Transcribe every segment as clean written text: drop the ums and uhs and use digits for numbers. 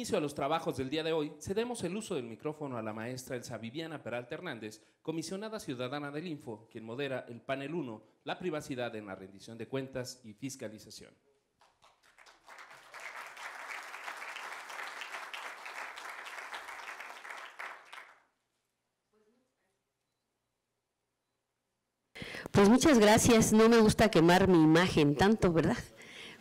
inicio a los trabajos del día de hoy, cedemos el uso del micrófono a la maestra Elsa Viviana Peralta Hernández, comisionada ciudadana del Info, quien modera el panel 1, la privacidad en la rendición de cuentas y fiscalización. Pues muchas gracias, no me gusta quemar mi imagen tanto, ¿verdad?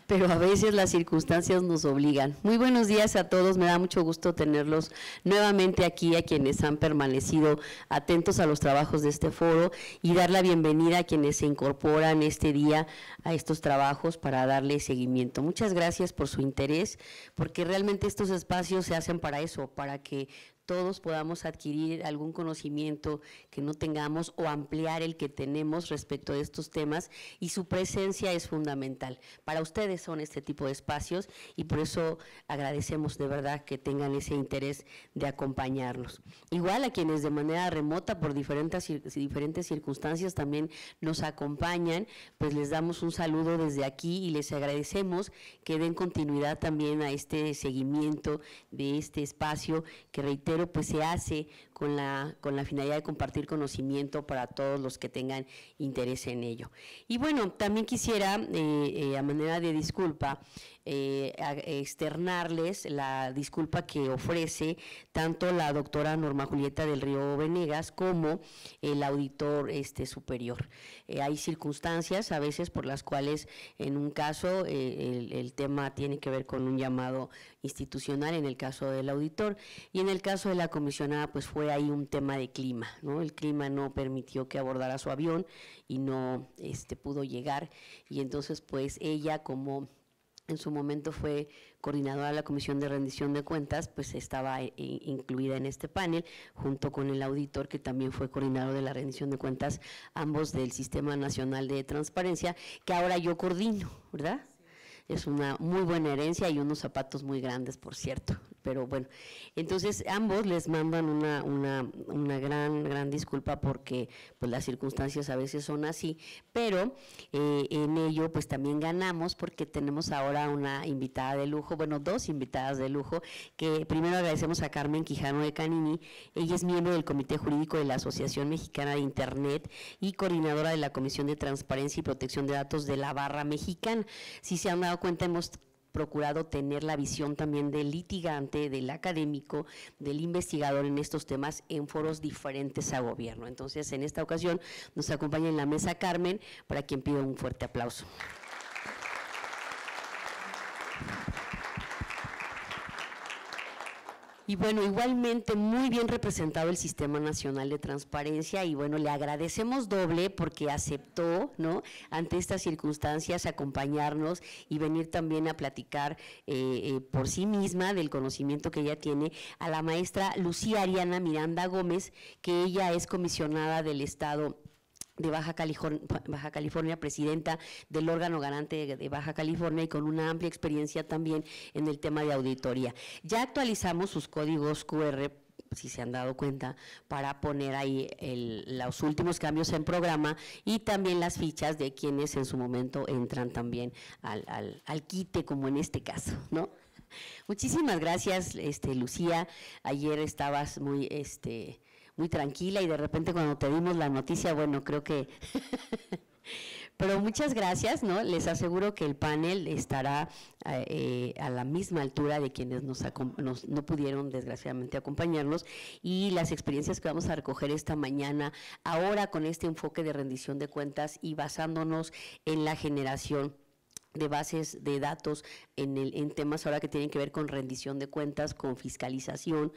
Pero a veces las circunstancias nos obligan. Muy buenos días a todos, me da mucho gusto tenerlos nuevamente aquí, a quienes han permanecido atentos a los trabajos de este foro, y dar la bienvenida a quienes se incorporan este día a estos trabajos para darle seguimiento. Muchas gracias por su interés, porque realmente estos espacios se hacen para eso, para que todos podamos adquirir algún conocimiento que no tengamos o ampliar el que tenemos respecto de estos temas, y su presencia es fundamental. Para ustedes son este tipo de espacios y por eso agradecemos de verdad que tengan ese interés de acompañarnos. Igual a quienes de manera remota por diferentes circunstancias también nos acompañan, pues les damos un saludo desde aquí y les agradecemos que den continuidad también a este seguimiento de este espacio que, reitero, pues se hace con la finalidad de compartir conocimiento para todos los que tengan interés en ello. Y bueno, también quisiera, a manera de disculpa, externarles la disculpa que ofrece tanto la doctora Norma Julieta del Río Venegas como el auditor superior. Hay circunstancias a veces por las cuales en un caso el tema tiene que ver con un llamado institucional, en el caso del auditor, y en el caso de la comisionada pues fue ahí un tema de clima, ¿no? El clima no permitió que abordara su avión y no pudo llegar, y entonces pues ella, como en su momento fue coordinadora de la Comisión de Rendición de Cuentas, pues estaba incluida en este panel, junto con el auditor, que también fue coordinador de la rendición de cuentas, ambos del Sistema Nacional de Transparencia, que ahora yo coordino, ¿verdad? Es una muy buena herencia y unos zapatos muy grandes, por cierto, pero bueno, entonces ambos les mandan una gran disculpa, porque pues las circunstancias a veces son así, pero en ello pues también ganamos, porque tenemos ahora una invitada de lujo, bueno, dos invitadas de lujo, que primero agradecemos a Carmen Quijano de Canini. Ella es miembro del Comité Jurídico de la Asociación Mexicana de Internet y coordinadora de la Comisión de Transparencia y Protección de Datos de la Barra Mexicana. Si se han dado cuenta, hemos procurado tener la visión también del litigante, del académico, del investigador en estos temas en foros diferentes a gobierno. Entonces, en esta ocasión nos acompaña en la mesa Carmen, para quien pido un fuerte aplauso. Y bueno, igualmente muy bien representado el Sistema Nacional de Transparencia, y bueno, le agradecemos doble porque aceptó, ¿no?, ante estas circunstancias acompañarnos y venir también a platicar por sí misma del conocimiento que ella tiene, a la maestra Lucía Ariana Miranda Gómez, que ella es comisionada del Estado de Baja California, presidenta del órgano garante de Baja California, y con una amplia experiencia también en el tema de auditoría. Ya actualizamos sus códigos QR, si se han dado cuenta, para poner ahí los últimos cambios en programa, y también las fichas de quienes en su momento entran también al quite, como en este caso, ¿no? Muchísimas gracias, Lucía. Ayer estabas muy tranquila, y de repente cuando te dimos la noticia, bueno, creo que… Pero muchas gracias, ¿no? Les aseguro que el panel estará a la misma altura de quienes no pudieron desgraciadamente acompañarnos, y las experiencias que vamos a recoger esta mañana, ahora con este enfoque de rendición de cuentas y basándonos en la generación de bases de datos en temas ahora que tienen que ver con rendición de cuentas, con fiscalización,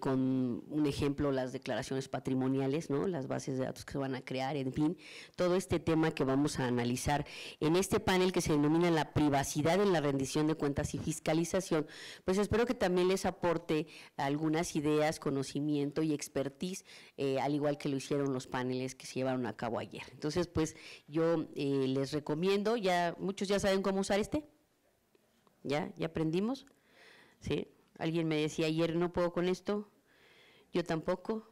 con un ejemplo, las declaraciones patrimoniales, ¿no?, las bases de datos que se van a crear, en fin, todo este tema que vamos a analizar en este panel que se denomina la privacidad en la rendición de cuentas y fiscalización. Pues espero que también les aporte algunas ideas, conocimiento y expertise, al igual que lo hicieron los paneles que se llevaron a cabo ayer. Entonces, pues yo les recomiendo, ya muchos ya saben cómo usar ¿Ya aprendimos? ¿Sí? Alguien me decía ayer, no puedo con esto, yo tampoco,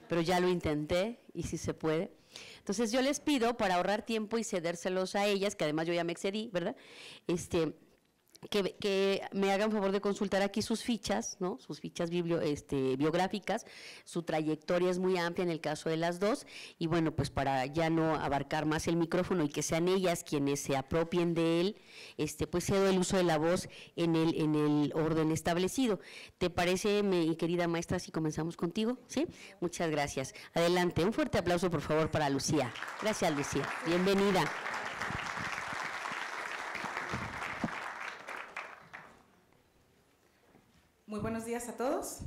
pero ya lo intenté y sí se puede. Entonces yo les pido, para ahorrar tiempo y cedérselos a ellas, que además yo ya me excedí, ¿verdad?, que me hagan favor de consultar aquí sus fichas, ¿no? Sus fichas biográficas. Su trayectoria es muy amplia en el caso de las dos, y bueno, pues para ya no abarcar más el micrófono y que sean ellas quienes se apropien de él, pues cedo el uso de la voz en el orden establecido. ¿Te parece, mi querida maestra, si comenzamos contigo? ¿Sí? Muchas gracias. Adelante, un fuerte aplauso, por favor, para Lucía. Gracias, Lucía. Bienvenida. Muy buenos días a todos.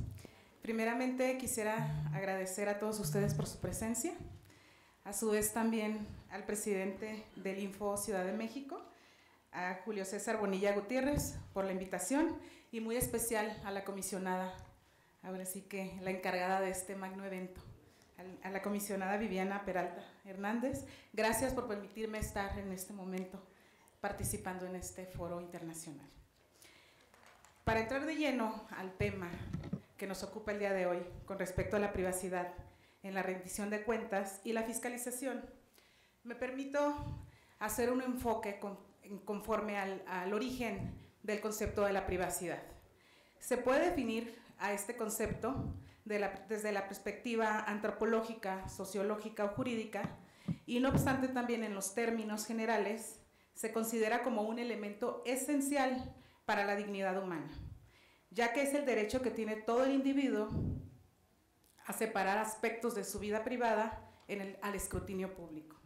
Primeramente quisiera agradecer a todos ustedes por su presencia, a su vez también al presidente del Info Ciudad de México, a Julio César Bonilla Gutiérrez por la invitación, y muy especial a la comisionada, ahora sí que la encargada de este magno evento, a la comisionada Viviana Peralta Hernández. Gracias por permitirme estar en este momento participando en este foro internacional. Para entrar de lleno al tema que nos ocupa el día de hoy con respecto a la privacidad en la rendición de cuentas y la fiscalización, me permito hacer un enfoque conforme al origen del concepto de la privacidad. Se puede definir a este concepto desde la perspectiva antropológica, sociológica o jurídica, y no obstante también en los términos generales se considera como un elemento esencial para la dignidad humana, ya que es el derecho que tiene todo el individuo a separar aspectos de su vida privada al escrutinio público.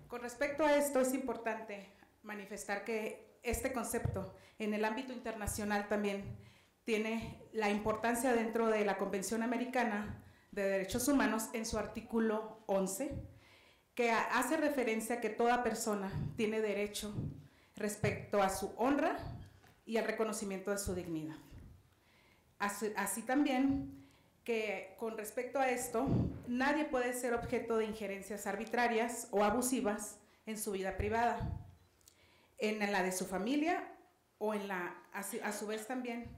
Con respecto a esto, es importante manifestar que este concepto en el ámbito internacional también tiene la importancia dentro de la Convención Americana de Derechos Humanos en su artículo 11, que hace referencia a que toda persona tiene derecho respecto a su honra y al reconocimiento de su dignidad. Así también que con respecto a esto, nadie puede ser objeto de injerencias arbitrarias o abusivas en su vida privada, en la de su familia o a su vez también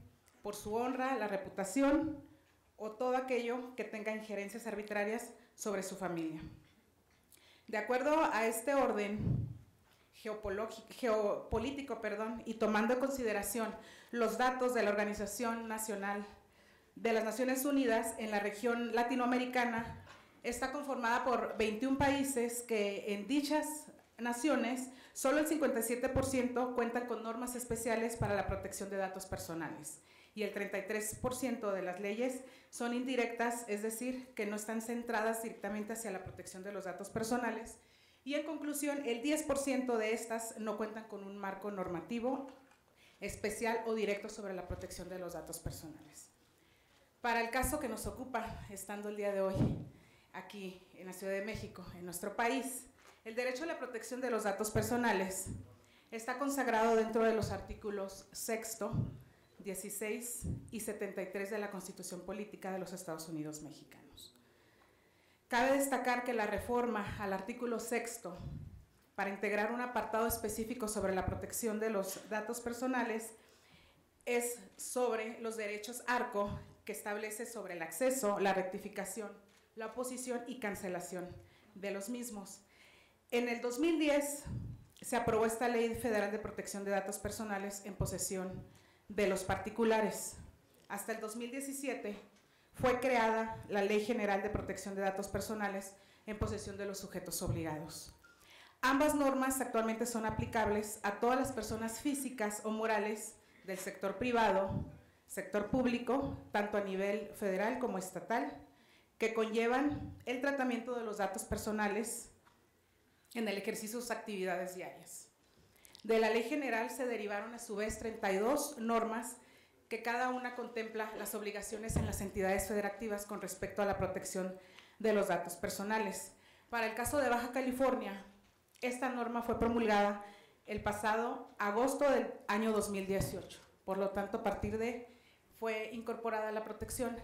por su honra, la reputación o todo aquello que tenga injerencias arbitrarias sobre su familia. De acuerdo a este orden geopolítico, y tomando en consideración los datos de la Organización Nacional de las Naciones Unidas en la región latinoamericana, está conformada por 21 países que en dichas naciones solo el 57% cuentan con normas especiales para la protección de datos personales y el 33% de las leyes son indirectas, es decir, que no están centradas directamente hacia la protección de los datos personales. Y en conclusión, el 10% de estas no cuentan con un marco normativo especial o directo sobre la protección de los datos personales. Para el caso que nos ocupa, estando el día de hoy aquí en la Ciudad de México, en nuestro país, el derecho a la protección de los datos personales está consagrado dentro de los artículos 6, 16 y 73 de la Constitución Política de los Estados Unidos Mexicanos. Cabe destacar que la reforma al artículo 6, para integrar un apartado específico sobre la protección de los datos personales, es sobre los derechos ARCO, que establece sobre el acceso, la rectificación, la oposición y cancelación de los mismos. En el 2010 se aprobó esta Ley Federal de Protección de Datos Personales en posesión de los particulares. Hasta el 2017 fue creada la Ley General de Protección de Datos Personales en posesión de los sujetos obligados. Ambas normas actualmente son aplicables a todas las personas físicas o morales del sector privado, sector público, tanto a nivel federal como estatal, que conllevan el tratamiento de los datos personales en el ejercicio de sus actividades diarias. De la Ley General se derivaron a su vez 32 normas que cada una contempla las obligaciones en las entidades federativas con respecto a la protección de los datos personales. Para el caso de Baja California, esta norma fue promulgada el pasado agosto del año 2018. Por lo tanto, a partir de fue incorporada la protección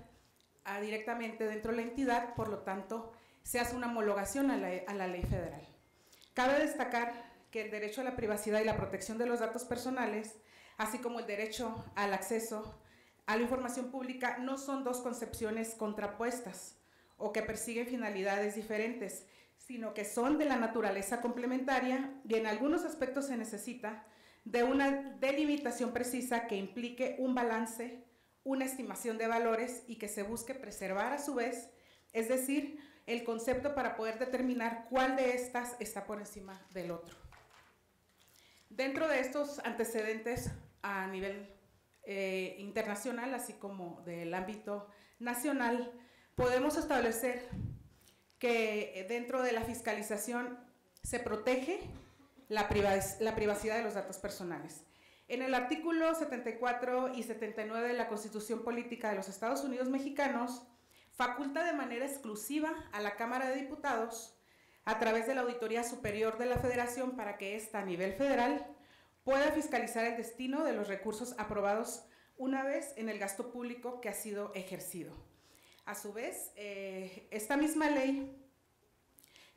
directamente dentro de la entidad, por lo tanto, se hace una homologación a la ley federal. Cabe destacar que el derecho a la privacidad y la protección de los datos personales, así como el derecho al acceso a la información pública, no son dos concepciones contrapuestas o que persiguen finalidades diferentes, sino que son de la naturaleza complementaria y en algunos aspectos se necesita de una delimitación precisa que implique un balance, una estimación de valores y que se busque preservar a su vez, es decir, el concepto para poder determinar cuál de estas está por encima del otro. Dentro de estos antecedentes a nivel internacional, así como del ámbito nacional, podemos establecer que dentro de la fiscalización se protege la privacidad de los datos personales. En el artículo 74 y 79 de la Constitución Política de los Estados Unidos Mexicanos, faculta de manera exclusiva a la Cámara de Diputados, a través de la Auditoría Superior de la Federación, para que ésta a nivel federal pueda fiscalizar el destino de los recursos aprobados una vez en el gasto público que ha sido ejercido. A su vez, esta misma ley,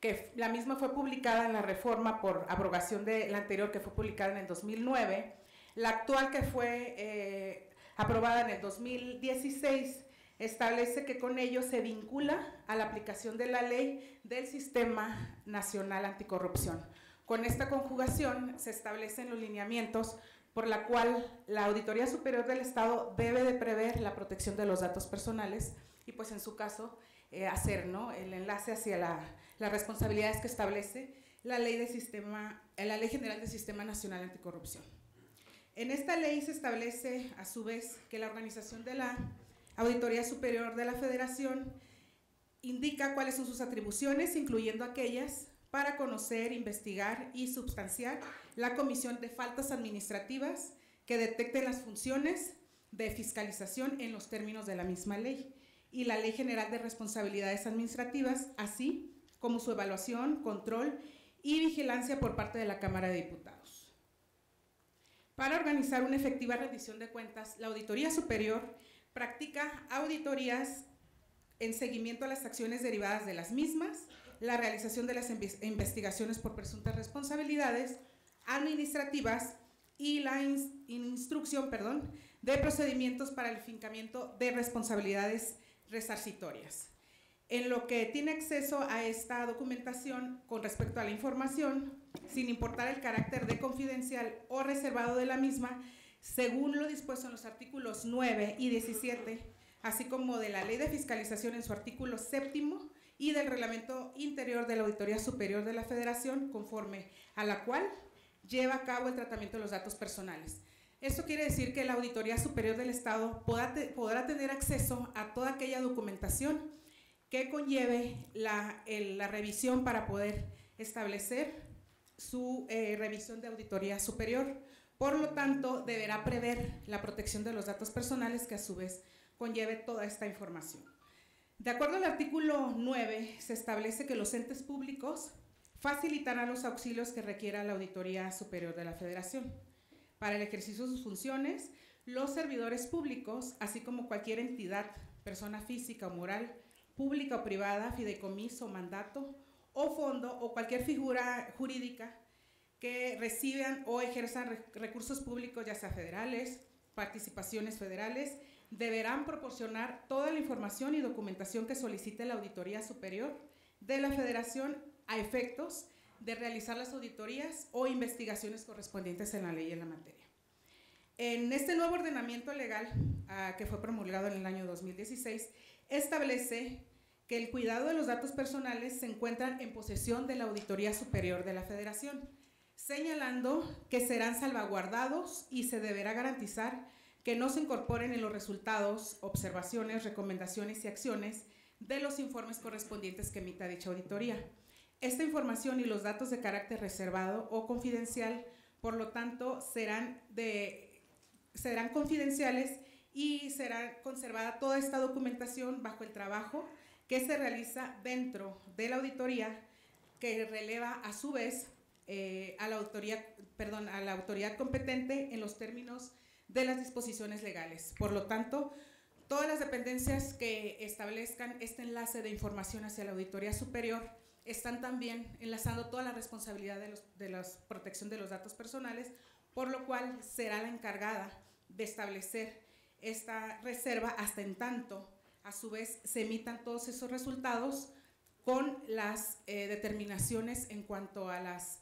que la misma fue publicada en la reforma por abrogación de la anterior, que fue publicada en el 2009, la actual, que fue aprobada en el 2016, establece que con ello se vincula a la aplicación de la ley del Sistema Nacional Anticorrupción. Con esta conjugación se establecen los lineamientos por la cual la Auditoría Superior del Estado debe de prever la protección de los datos personales y pues en su caso hacer, ¿no?, el enlace hacia las responsabilidades que establece la Ley General del Sistema Nacional Anticorrupción. En esta ley se establece a su vez que la organización de la Auditoría Superior de la Federación indica cuáles son sus atribuciones, incluyendo aquellas para conocer, investigar y substanciar la comisión de faltas administrativas que detecten las funciones de fiscalización en los términos de la misma ley y la Ley General de Responsabilidades Administrativas, así como su evaluación, control y vigilancia por parte de la Cámara de Diputados. Para organizar una efectiva rendición de cuentas, la Auditoría Superior practica auditorías en seguimiento a las acciones derivadas de las mismas, la realización de las investigaciones por presuntas responsabilidades administrativas y la instrucción de procedimientos para el fincamiento de responsabilidades resarcitorias. En lo que tiene acceso a esta documentación con respecto a la información, sin importar el carácter de confidencial o reservado de la misma, según lo dispuesto en los artículos 9 y 17, así como de la Ley de Fiscalización en su artículo 7º y del Reglamento Interior de la Auditoría Superior de la Federación, conforme a la cual lleva a cabo el tratamiento de los datos personales. Esto quiere decir que la Auditoría Superior del Estado podrá tener acceso a toda aquella documentación que conlleve la revisión para poder establecer su revisión de auditoría superior. Por lo tanto, deberá prever la protección de los datos personales que a su vez conlleve toda esta información. De acuerdo al artículo 9, se establece que los entes públicos facilitarán los auxilios que requiera la Auditoría Superior de la Federación. Para el ejercicio de sus funciones, los servidores públicos, así como cualquier entidad, persona física o moral, pública o privada, fideicomiso, mandato o fondo o cualquier figura jurídica que reciban o ejerzan recursos públicos, ya sea federales, participaciones federales, deberán proporcionar toda la información y documentación que solicite la Auditoría Superior de la Federación a efectos de realizar las auditorías o investigaciones correspondientes en la ley y en la materia. En este nuevo ordenamiento legal que fue promulgado en el año 2016, establece que el cuidado de los datos personales se encuentran en posesión de la Auditoría Superior de la Federación, señalando que serán salvaguardados y se deberá garantizar que no se incorporen en los resultados, observaciones, recomendaciones y acciones de los informes correspondientes que emita dicha auditoría. Esta información y los datos de carácter reservado o confidencial, por lo tanto, serán confidenciales y será conservada toda esta documentación bajo el trabajo que se realiza dentro de la auditoría, que releva a su vez a la autoridad competente en los términos de las disposiciones legales. Por lo tanto, todas las dependencias que establezcan este enlace de información hacia la Auditoría Superior están también enlazando toda la responsabilidad de la protección de los datos personales, por lo cual será la encargada de establecer esta reserva hasta en tanto, a su vez, se emitan todos esos resultados con las determinaciones en cuanto a las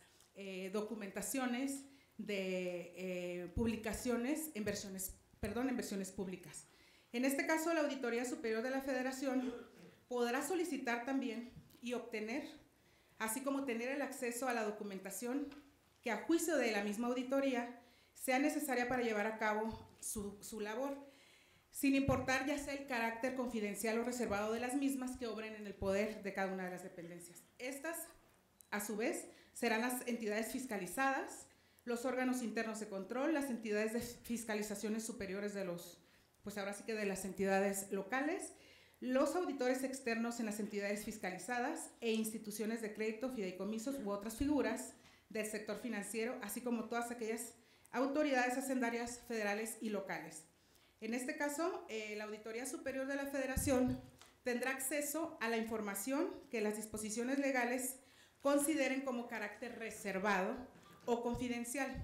documentaciones de publicaciones en versiones públicas. En este caso, la Auditoría Superior de la Federación podrá solicitar también y obtener, así como tener el acceso a la documentación que a juicio de la misma auditoría sea necesaria para llevar a cabo su labor, sin importar ya sea el carácter confidencial o reservado de las mismas que obren en el poder de cada una de las dependencias. Estas, a su vez, serán las entidades fiscalizadas, los órganos internos de control, las entidades de fiscalizaciones superiores de ahora sí que de las entidades locales, los auditores externos en las entidades fiscalizadas e instituciones de crédito, fideicomisos u otras figuras del sector financiero, así como todas aquellas autoridades hacendarias federales y locales. En este caso, la Auditoría Superior de la Federación tendrá acceso a la información que las disposiciones legales consideren como carácter reservado o confidencial,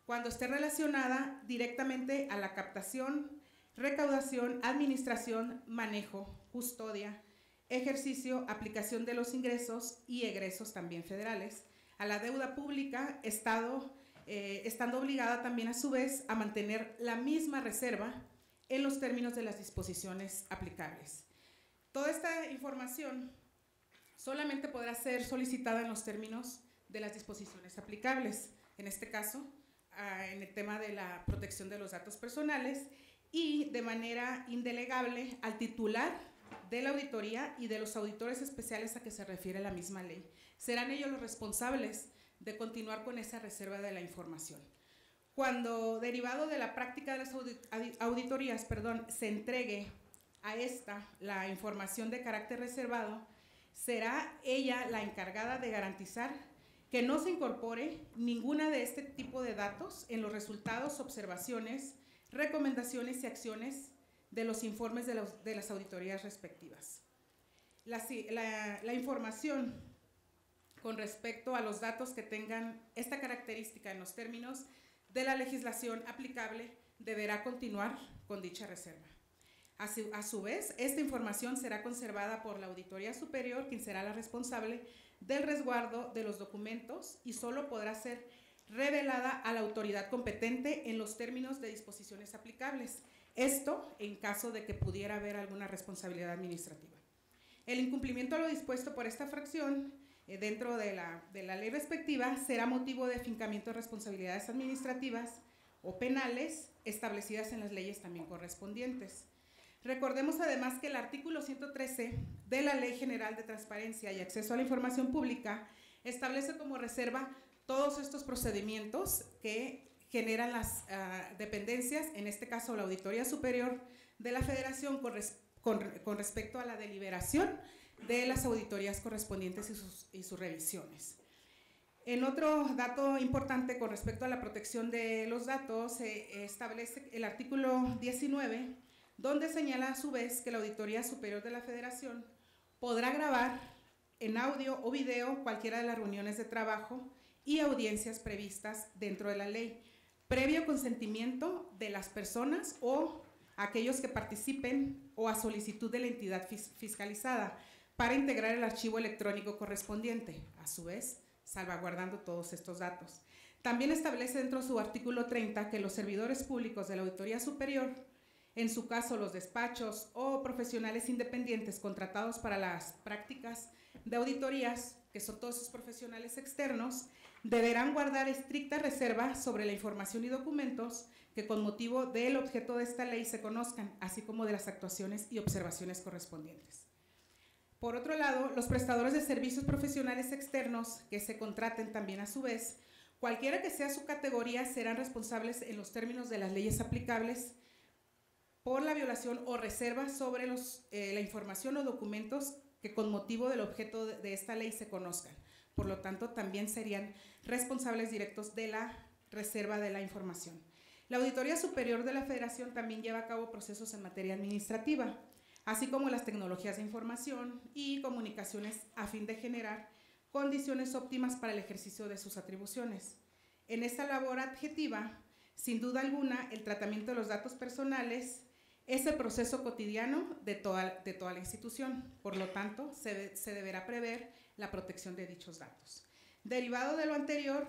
cuando esté relacionada directamente a la captación, recaudación, administración, manejo, custodia, ejercicio, aplicación de los ingresos y egresos también federales, a la deuda pública, estando obligada también a su vez a mantener la misma reserva en los términos de las disposiciones aplicables. Toda esta información solamente podrá ser solicitada en los términos de las disposiciones aplicables, en este caso, en el tema de la protección de los datos personales, y de manera indelegable al titular de la auditoría y de los auditores especiales a que se refiere la misma ley. Serán ellos los responsables de continuar con esa reserva de la información. Cuando, derivado de la práctica de las auditorías, se entregue a esta la información de carácter reservado, será ella la encargada de garantizar que no se incorpore ninguna de este tipo de datos en los resultados, observaciones, recomendaciones y acciones de los informes de las auditorías respectivas. La información con respecto a los datos que tengan esta característica en los términos de la legislación aplicable deberá continuar con dicha reserva. A su vez, esta información será conservada por la Auditoría Superior, quien será la responsable del resguardo de los documentos y solo podrá ser revelada a la autoridad competente en los términos de disposiciones aplicables. Esto en caso de que pudiera haber alguna responsabilidad administrativa. El incumplimiento a lo dispuesto por esta fracción dentro de la ley respectiva será motivo de afincamiento de responsabilidades administrativas o penales establecidas en las leyes también correspondientes. Recordemos además que el artículo 113 de la Ley General de Transparencia y Acceso a la Información Pública establece como reserva todos estos procedimientos que generan las dependencias, en este caso la Auditoría Superior de la Federación con respecto a la deliberación de las auditorías correspondientes y sus revisiones. En otro dato importante con respecto a la protección de los datos, se establece el artículo 19, donde señala a su vez que la Auditoría Superior de la Federación podrá grabar en audio o video cualquiera de las reuniones de trabajo y audiencias previstas dentro de la ley, previo consentimiento de las personas o aquellos que participen o a solicitud de la entidad fiscalizada para integrar el archivo electrónico correspondiente, a su vez salvaguardando todos estos datos. También establece dentro de su artículo 30 que los servidores públicos de la Auditoría Superior, en su caso los despachos o profesionales independientes contratados para las prácticas de auditorías, que son todos esos profesionales externos, deberán guardar estricta reserva sobre la información y documentos que con motivo del objeto de esta ley se conozcan, así como de las actuaciones y observaciones correspondientes. Por otro lado, los prestadores de servicios profesionales externos que se contraten también a su vez, cualquiera que sea su categoría, serán responsables en los términos de las leyes aplicables por la violación o reserva sobre la información o documentos que con motivo del objeto de esta ley se conozcan. Por lo tanto, también serían responsables directos de la reserva de la información. La Auditoría Superior de la Federación también lleva a cabo procesos en materia administrativa, así como las tecnologías de información y comunicaciones a fin de generar condiciones óptimas para el ejercicio de sus atribuciones. En esta labor adjetiva, sin duda alguna, el tratamiento de los datos personales es el proceso cotidiano de toda la institución. Por lo tanto, se deberá prever la protección de dichos datos. Derivado de lo anterior,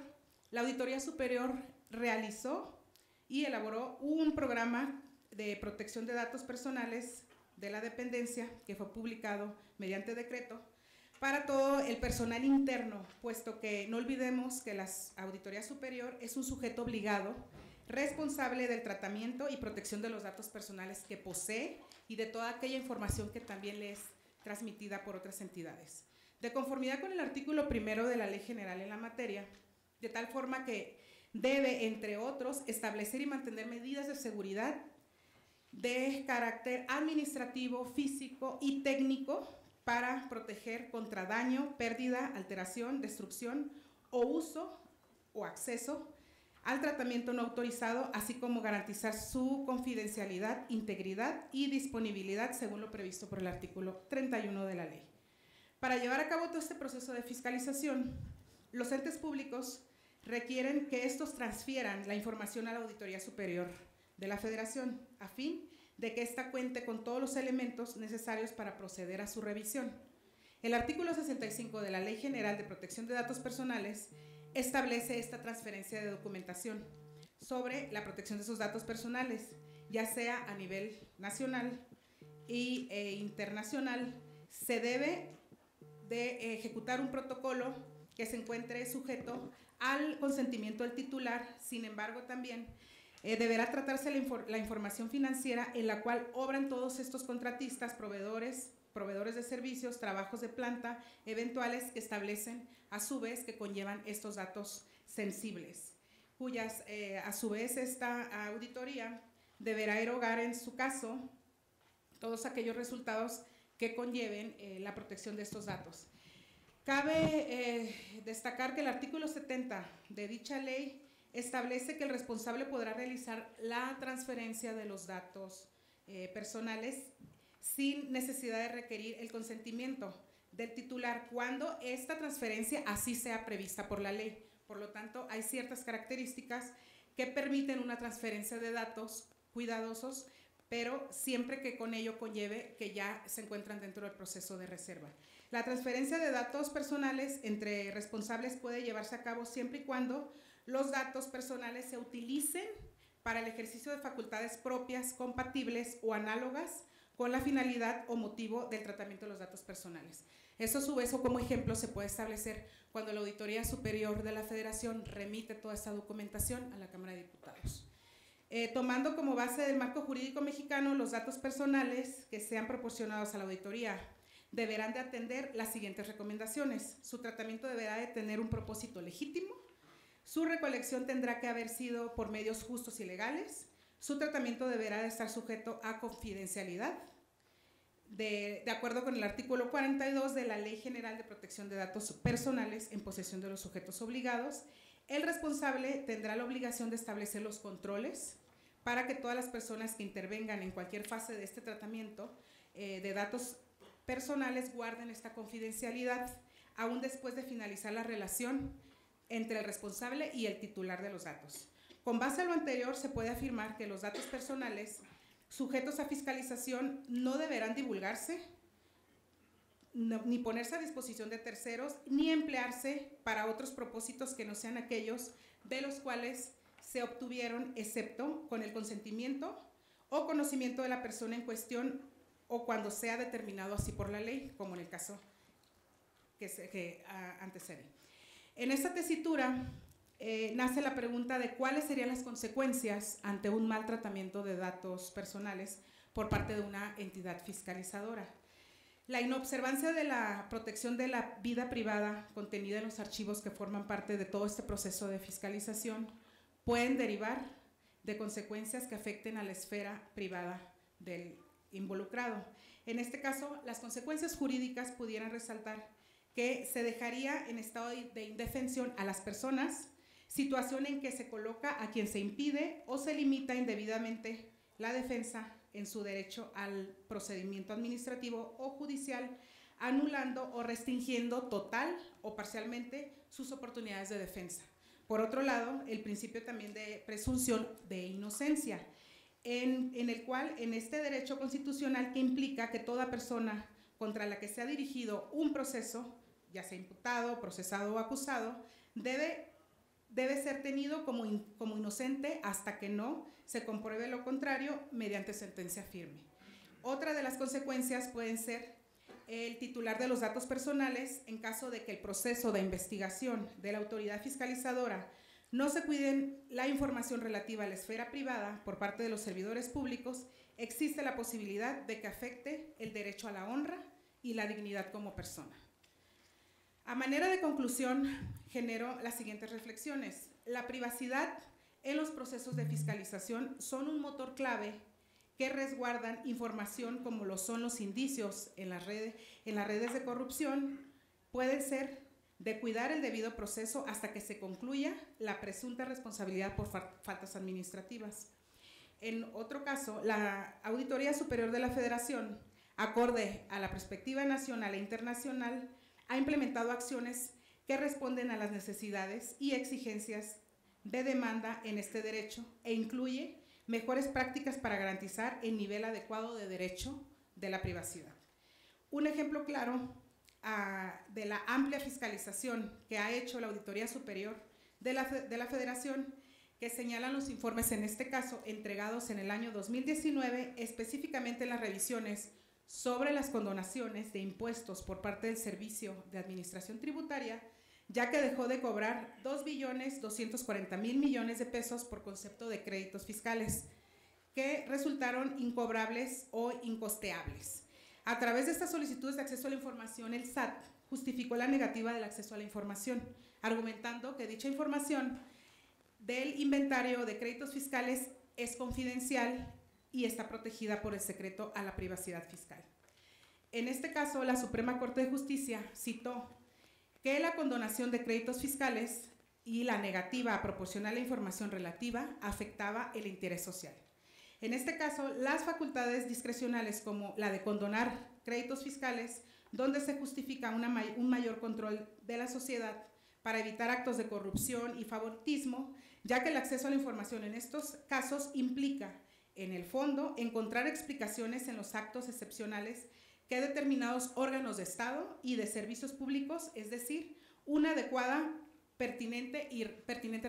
La Auditoría Superior realizó y elaboró un programa de protección de datos personales de la dependencia que fue publicado mediante decreto para todo el personal interno, puesto que no olvidemos que la Auditoría Superior es un sujeto obligado, responsable del tratamiento y protección de los datos personales que posee y de toda aquella información que también le es transmitida por otras entidades. De conformidad con el artículo 1 de la Ley General en la materia, de tal forma que debe, entre otros, establecer y mantener medidas de seguridad de carácter administrativo, físico y técnico para proteger contra daño, pérdida, alteración, destrucción o uso o acceso al tratamiento no autorizado, así como garantizar su confidencialidad, integridad y disponibilidad según lo previsto por el artículo 31 de la ley. Para llevar a cabo todo este proceso de fiscalización, los entes públicos requieren que estos transfieran la información a la Auditoría Superior de la Federación a fin de que ésta cuente con todos los elementos necesarios para proceder a su revisión. El artículo 65 de la Ley General de Protección de Datos Personales establece esta transferencia de documentación sobre la protección de esos datos personales, ya sea a nivel nacional e internacional. Se debe de ejecutar un protocolo que se encuentre sujeto al consentimiento del titular. Sin embargo, también deberá tratarse la información financiera en la cual obran todos estos contratistas, proveedores de servicios, trabajos de planta, eventuales que establecen a su vez que conllevan estos datos sensibles, cuyas a su vez esta auditoría deberá erogar en su caso todos aquellos resultados que conlleven la protección de estos datos. Cabe destacar que el artículo 70 de dicha ley establece que el responsable podrá realizar la transferencia de los datos personales sin necesidad de requerir el consentimiento del titular cuando esta transferencia así sea prevista por la ley. Por lo tanto, hay ciertas características que permiten una transferencia de datos cuidadosos, pero siempre que con ello conlleve que ya se encuentran dentro del proceso de reserva. La transferencia de datos personales entre responsables puede llevarse a cabo siempre y cuando los datos personales se utilicen para el ejercicio de facultades propias, compatibles o análogas con la finalidad o motivo del tratamiento de los datos personales. Eso a su vez, o como ejemplo, se puede establecer cuando la Auditoría Superior de la Federación remite toda esta documentación a la Cámara de Diputados. Tomando como base del marco jurídico mexicano, los datos personales que sean proporcionados a la auditoría deberán de atender las siguientes recomendaciones. Su tratamiento deberá de tener un propósito legítimo, su recolección tendrá que haber sido por medios justos y legales, su tratamiento deberá de estar sujeto a confidencialidad, de acuerdo con el artículo 42 de la Ley General de Protección de Datos Personales en posesión de los sujetos obligados. El responsable tendrá la obligación de establecer los controles para que todas las personas que intervengan en cualquier fase de este tratamiento de datos personales guarden esta confidencialidad, aún después de finalizar la relación entre el responsable y el titular de los datos. Con base a lo anterior, se puede afirmar que los datos personales sujetos a fiscalización no deberán divulgarse, ni ponerse a disposición de terceros, ni emplearse para otros propósitos que no sean aquellos de los cuales se obtuvieron, excepto con el consentimiento o conocimiento de la persona en cuestión o cuando sea determinado así por la ley, como en el caso que antecede. En esta tesitura nace la pregunta de cuáles serían las consecuencias ante un mal tratamiento de datos personales por parte de una entidad fiscalizadora. La inobservancia de la protección de la vida privada contenida en los archivos que forman parte de todo este proceso de fiscalización pueden derivar de consecuencias que afecten a la esfera privada del involucrado. En este caso, las consecuencias jurídicas pudieran resaltar que se dejaría en estado de indefensión a las personas, situación en que se coloca a quien se impide o se limita indebidamente la defensa en su derecho al procedimiento administrativo o judicial, anulando o restringiendo total o parcialmente sus oportunidades de defensa. Por otro lado, el principio también de presunción de inocencia, en el cual, en este derecho constitucional que implica que toda persona contra la que se ha dirigido un proceso, ya sea imputado, procesado o acusado, debe debe ser tenido como inocente hasta que no se compruebe lo contrario mediante sentencia firme. Otra de las consecuencias pueden ser el titular de los datos personales en caso de que el proceso de investigación de la autoridad fiscalizadora no se cuide la información relativa a la esfera privada por parte de los servidores públicos, existe la posibilidad de que afecte el derecho a la honra y la dignidad como persona. A manera de conclusión, genero las siguientes reflexiones. La privacidad en los procesos de fiscalización son un motor clave que resguardan información como lo son los indicios en las redes de corrupción, pueden ser de cuidar el debido proceso hasta que se concluya la presunta responsabilidad por faltas administrativas. En otro caso, la Auditoría Superior de la Federación, acorde a la perspectiva nacional e internacional, ha implementado acciones que responden a las necesidades y exigencias de demanda en este derecho e incluye mejores prácticas para garantizar el nivel adecuado de derecho de la privacidad. Un ejemplo claro de la amplia fiscalización que ha hecho la Auditoría Superior de la Federación, que señalan los informes en este caso entregados en el año 2019, específicamente en las revisiones sobre las condonaciones de impuestos por parte del Servicio de Administración Tributaria, ya que dejó de cobrar 2.240.000 millones de pesos por concepto de créditos fiscales, que resultaron incobrables o incosteables. A través de estas solicitudes de acceso a la información, el SAT justificó la negativa del acceso a la información, argumentando que dicha información del inventario de créditos fiscales es confidencial y está protegida por el secreto a la privacidad fiscal. En este caso, la Suprema Corte de Justicia citó que la condonación de créditos fiscales y la negativa a proporcionar la información relativa afectaba el interés social. En este caso, las facultades discrecionales como la de condonar créditos fiscales, donde se justifica un mayor control de la sociedad para evitar actos de corrupción y favoritismo, ya que el acceso a la información en estos casos implica, en el fondo, encontrar explicaciones en los actos excepcionales que determinados órganos de Estado y de servicios públicos, es decir, una adecuada, pertinente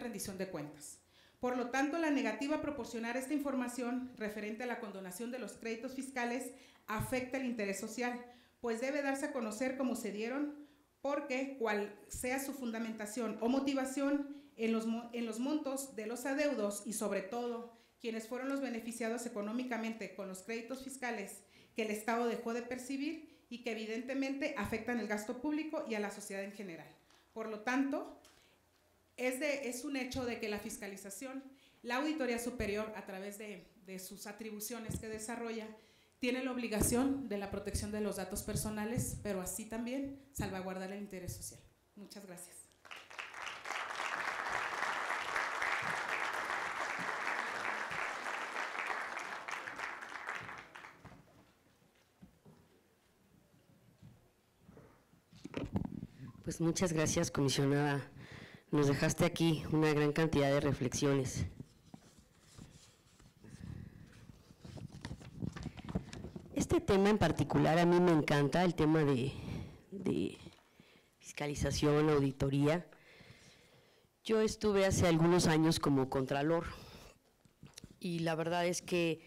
rendición de cuentas. Por lo tanto, la negativa a proporcionar esta información referente a la condonación de los créditos fiscales afecta el interés social, pues debe darse a conocer cómo se dieron, porque cual sea su fundamentación o motivación en los montos de los adeudos y sobre todo quienes fueron los beneficiados económicamente con los créditos fiscales que el Estado dejó de percibir y que evidentemente afectan el gasto público y a la sociedad en general. Por lo tanto, es un hecho de que la fiscalización, la Auditoría Superior, a través de sus atribuciones que desarrolla, tiene la obligación de la protección de los datos personales, pero así también salvaguardar el interés social. Muchas gracias. Pues muchas gracias, comisionada. Nos dejaste aquí una gran cantidad de reflexiones. Este tema en particular a mí me encanta, el tema de fiscalización, auditoría. Yo estuve hace algunos años como contralor y la verdad es que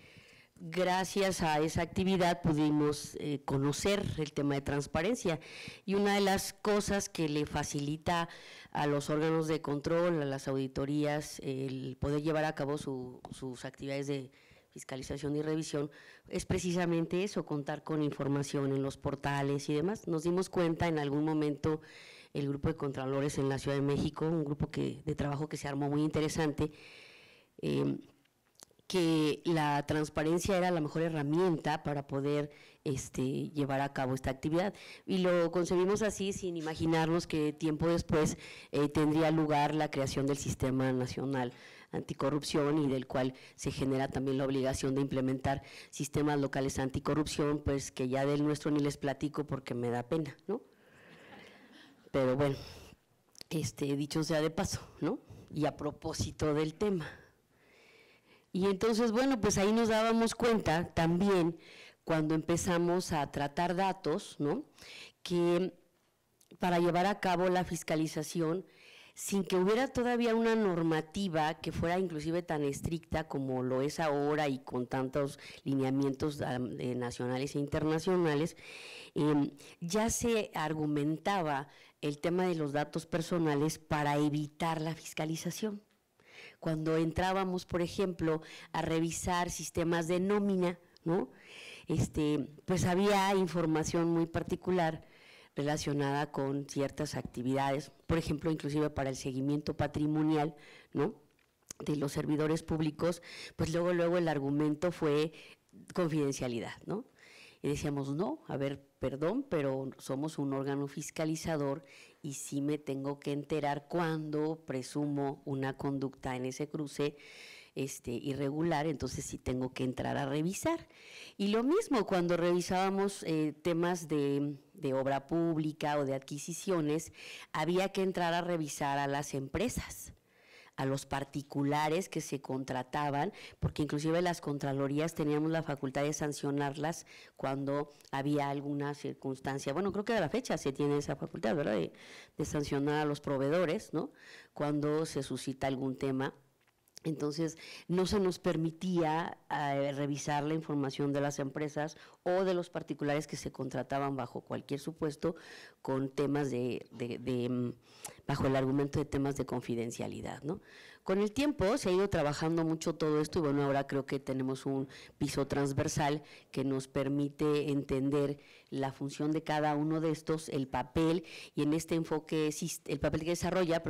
gracias a esa actividad pudimos conocer el tema de transparencia, y una de las cosas que le facilita a los órganos de control, a las auditorías, el poder llevar a cabo sus actividades de fiscalización y revisión, es precisamente eso, contar con información en los portales y demás. Nos dimos cuenta en algún momento, el grupo de contralores en la Ciudad de México, un grupo de trabajo que se armó muy interesante, que la transparencia era la mejor herramienta para poder llevar a cabo esta actividad, y lo concebimos así sin imaginarnos que tiempo después tendría lugar la creación del Sistema Nacional Anticorrupción, y del cual se genera también la obligación de implementar sistemas locales anticorrupción, pues que ya del nuestro ni les platico porque me da pena, ¿no? Pero bueno, dicho sea de paso, ¿no? Y a propósito del tema. Y entonces, bueno, pues ahí nos dábamos cuenta también, cuando empezamos a tratar datos, ¿no?, que para llevar a cabo la fiscalización sin que hubiera todavía una normativa que fuera inclusive tan estricta como lo es ahora y con tantos lineamientos nacionales e internacionales, ya se argumentaba el tema de los datos personales para evitar la fiscalización. Cuando entrábamos, por ejemplo, a revisar sistemas de nómina, ¿no? Pues había información muy particular relacionada con ciertas actividades, por ejemplo, inclusive para el seguimiento patrimonial, ¿no?, de los servidores públicos, pues luego el argumento fue confidencialidad, ¿no? Y decíamos, no, a ver, perdón, pero somos un órgano fiscalizador y sí me tengo que enterar cuando presumo una conducta en ese cruce irregular, entonces sí tengo que entrar a revisar. Y lo mismo cuando revisábamos temas de obra pública o de adquisiciones, había que entrar a revisar a las empresas, a los particulares que se contrataban, porque inclusive las contralorías teníamos la facultad de sancionarlas cuando había alguna circunstancia. Bueno, creo que a la fecha se tiene esa facultad, ¿verdad?, de sancionar a los proveedores, ¿no?, cuando se suscita algún tema. Entonces, no se nos permitía revisar la información de las empresas o de los particulares que se contrataban bajo cualquier supuesto con temas bajo el argumento de temas de confidencialidad, ¿no? Con el tiempo se ha ido trabajando mucho todo esto y bueno, ahora creo que tenemos un piso transversal que nos permite entender la función de cada uno de estos, el papel y en este enfoque, el papel que desarrolla,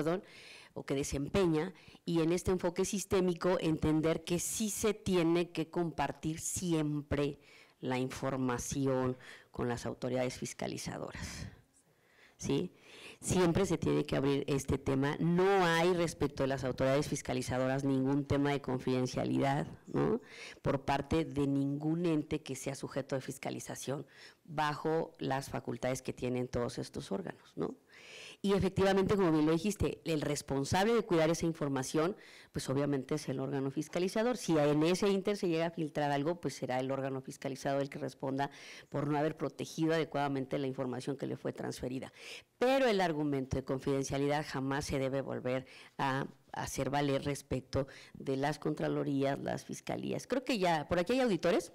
o que desempeña, y en este enfoque sistémico entender que sí se tiene que compartir siempre la información con las autoridades fiscalizadoras, ¿sí? Siempre se tiene que abrir este tema, no hay respecto de las autoridades fiscalizadoras ningún tema de confidencialidad, ¿no?, por parte de ningún ente que sea sujeto de fiscalización bajo las facultades que tienen todos estos órganos, ¿no? Y efectivamente, como bien lo dijiste, el responsable de cuidar esa información, pues obviamente es el órgano fiscalizador. Si en ese ínter se llega a filtrar algo, pues será el órgano fiscalizador el que responda por no haber protegido adecuadamente la información que le fue transferida. Pero el argumento de confidencialidad jamás se debe volver a hacer valer respecto de las contralorías, las fiscalías. Creo que ya, ¿por aquí hay auditores?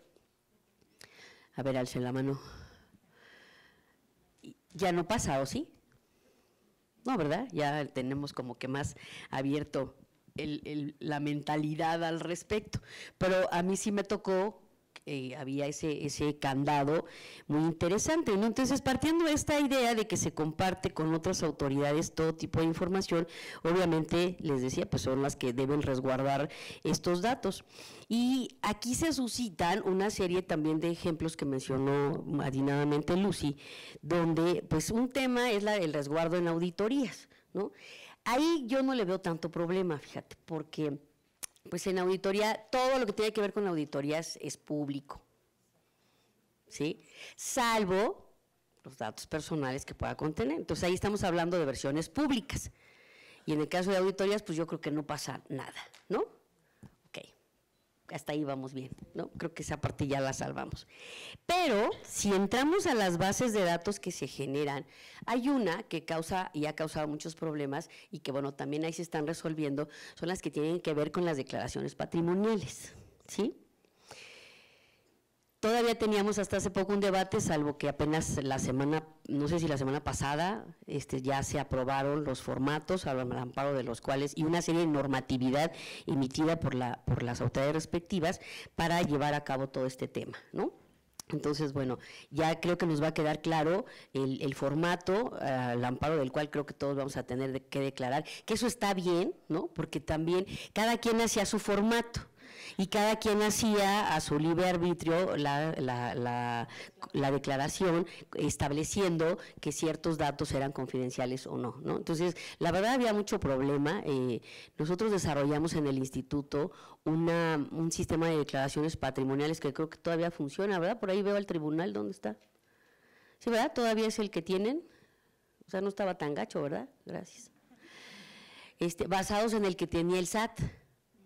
A ver, alcen la mano. Ya no pasa, ¿o sí? No, ¿verdad? Ya tenemos como que más abierto la mentalidad al respecto. Pero a mí sí me tocó, había ese candado muy interesante, ¿no? Entonces, partiendo de esta idea de que se comparte con otras autoridades todo tipo de información, obviamente, les decía, pues son las que deben resguardar estos datos. Y aquí se suscitan una serie también de ejemplos que mencionó atinadamente Lucy, donde pues un tema es el resguardo en auditorías, ¿no? Ahí yo no le veo tanto problema, fíjate, porque pues en auditoría, todo lo que tiene que ver con auditorías es público, ¿sí? Salvo los datos personales que pueda contener. Entonces ahí estamos hablando de versiones públicas. Y en el caso de auditorías, pues yo creo que no pasa nada, ¿no? Ok, hasta ahí vamos bien, ¿no? Creo que esa parte ya la salvamos. Pero si entramos a las bases de datos que se generan, hay una que causa y ha causado muchos problemas y que, bueno, también ahí se están resolviendo, son las que tienen que ver con las declaraciones patrimoniales, ¿sí? Todavía teníamos hasta hace poco un debate, salvo que apenas la semana, no sé si la semana pasada, ya se aprobaron los formatos al amparo de los cuales, y una serie de normatividad emitida por las autoridades respectivas para llevar a cabo todo este tema, ¿no? Entonces, bueno, ya creo que nos va a quedar claro el formato, al amparo del cual creo que todos vamos a tener que declarar, que eso está bien, ¿no? Porque también cada quien hacía su formato y cada quien hacía a su libre arbitrio la declaración estableciendo que ciertos datos eran confidenciales o no, ¿no? Entonces, la verdad había mucho problema. Nosotros desarrollamos en el instituto un sistema de declaraciones patrimoniales que creo que todavía funciona, ¿verdad? Por ahí veo al tribunal, ¿dónde está? Sí, ¿verdad? Todavía es el que tienen, o sea, no estaba tan gacho, ¿verdad? Gracias. Basados en el que tenía el SAT,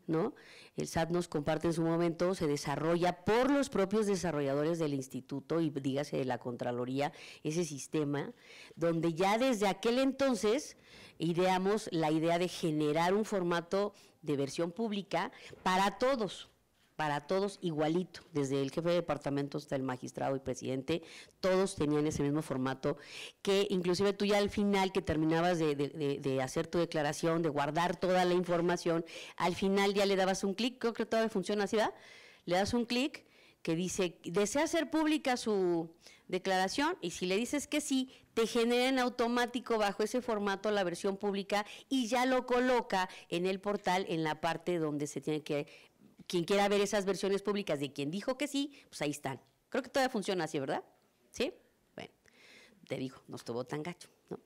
¿no? El SAT nos comparte en su momento, se desarrolla por los propios desarrolladores del instituto y dígase de la Contraloría, ese sistema, donde ya desde aquel entonces ideamos la idea de generar un formato de versión pública para todos igualito, desde el jefe de departamento hasta el magistrado y presidente, todos tenían ese mismo formato, que inclusive tú ya al final que terminabas de hacer tu declaración, de guardar toda la información, al final ya le dabas un clic, creo que todavía funciona así, ¿verdad? Le das un clic que dice, ¿desea hacer pública su declaración? Y si le dices que sí, te genera en automático bajo ese formato la versión pública y ya lo coloca en el portal en la parte donde se tiene que, quien quiera ver esas versiones públicas de quien dijo que sí, pues ahí están. Creo que todavía funciona así, ¿verdad? ¿Sí? Bueno, te digo, no estuvo tan gacho, ¿no?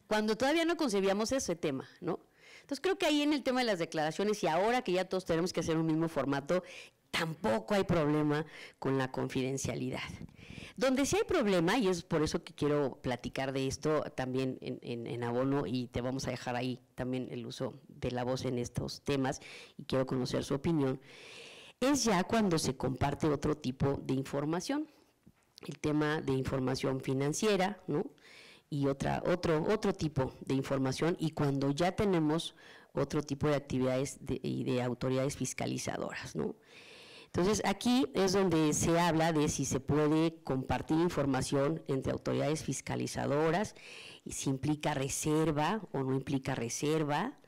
Cuando todavía no concebíamos ese tema, ¿no? Entonces creo que ahí en el tema de las declaraciones y ahora que ya todos tenemos que hacer un mismo formato, tampoco hay problema con la confidencialidad. Donde sí hay problema, y es por eso que quiero platicar de esto también en abono, y te vamos a dejar ahí también el uso de la voz en estos temas, y quiero conocer su opinión, es ya cuando se comparte otro tipo de información, el tema de información financiera, ¿no? Y otro tipo de información, y cuando ya tenemos otro tipo de actividades y de autoridades fiscalizadoras, ¿no? Entonces, aquí es donde se habla de si se puede compartir información entre autoridades fiscalizadoras, y si implica reserva o no implica reserva,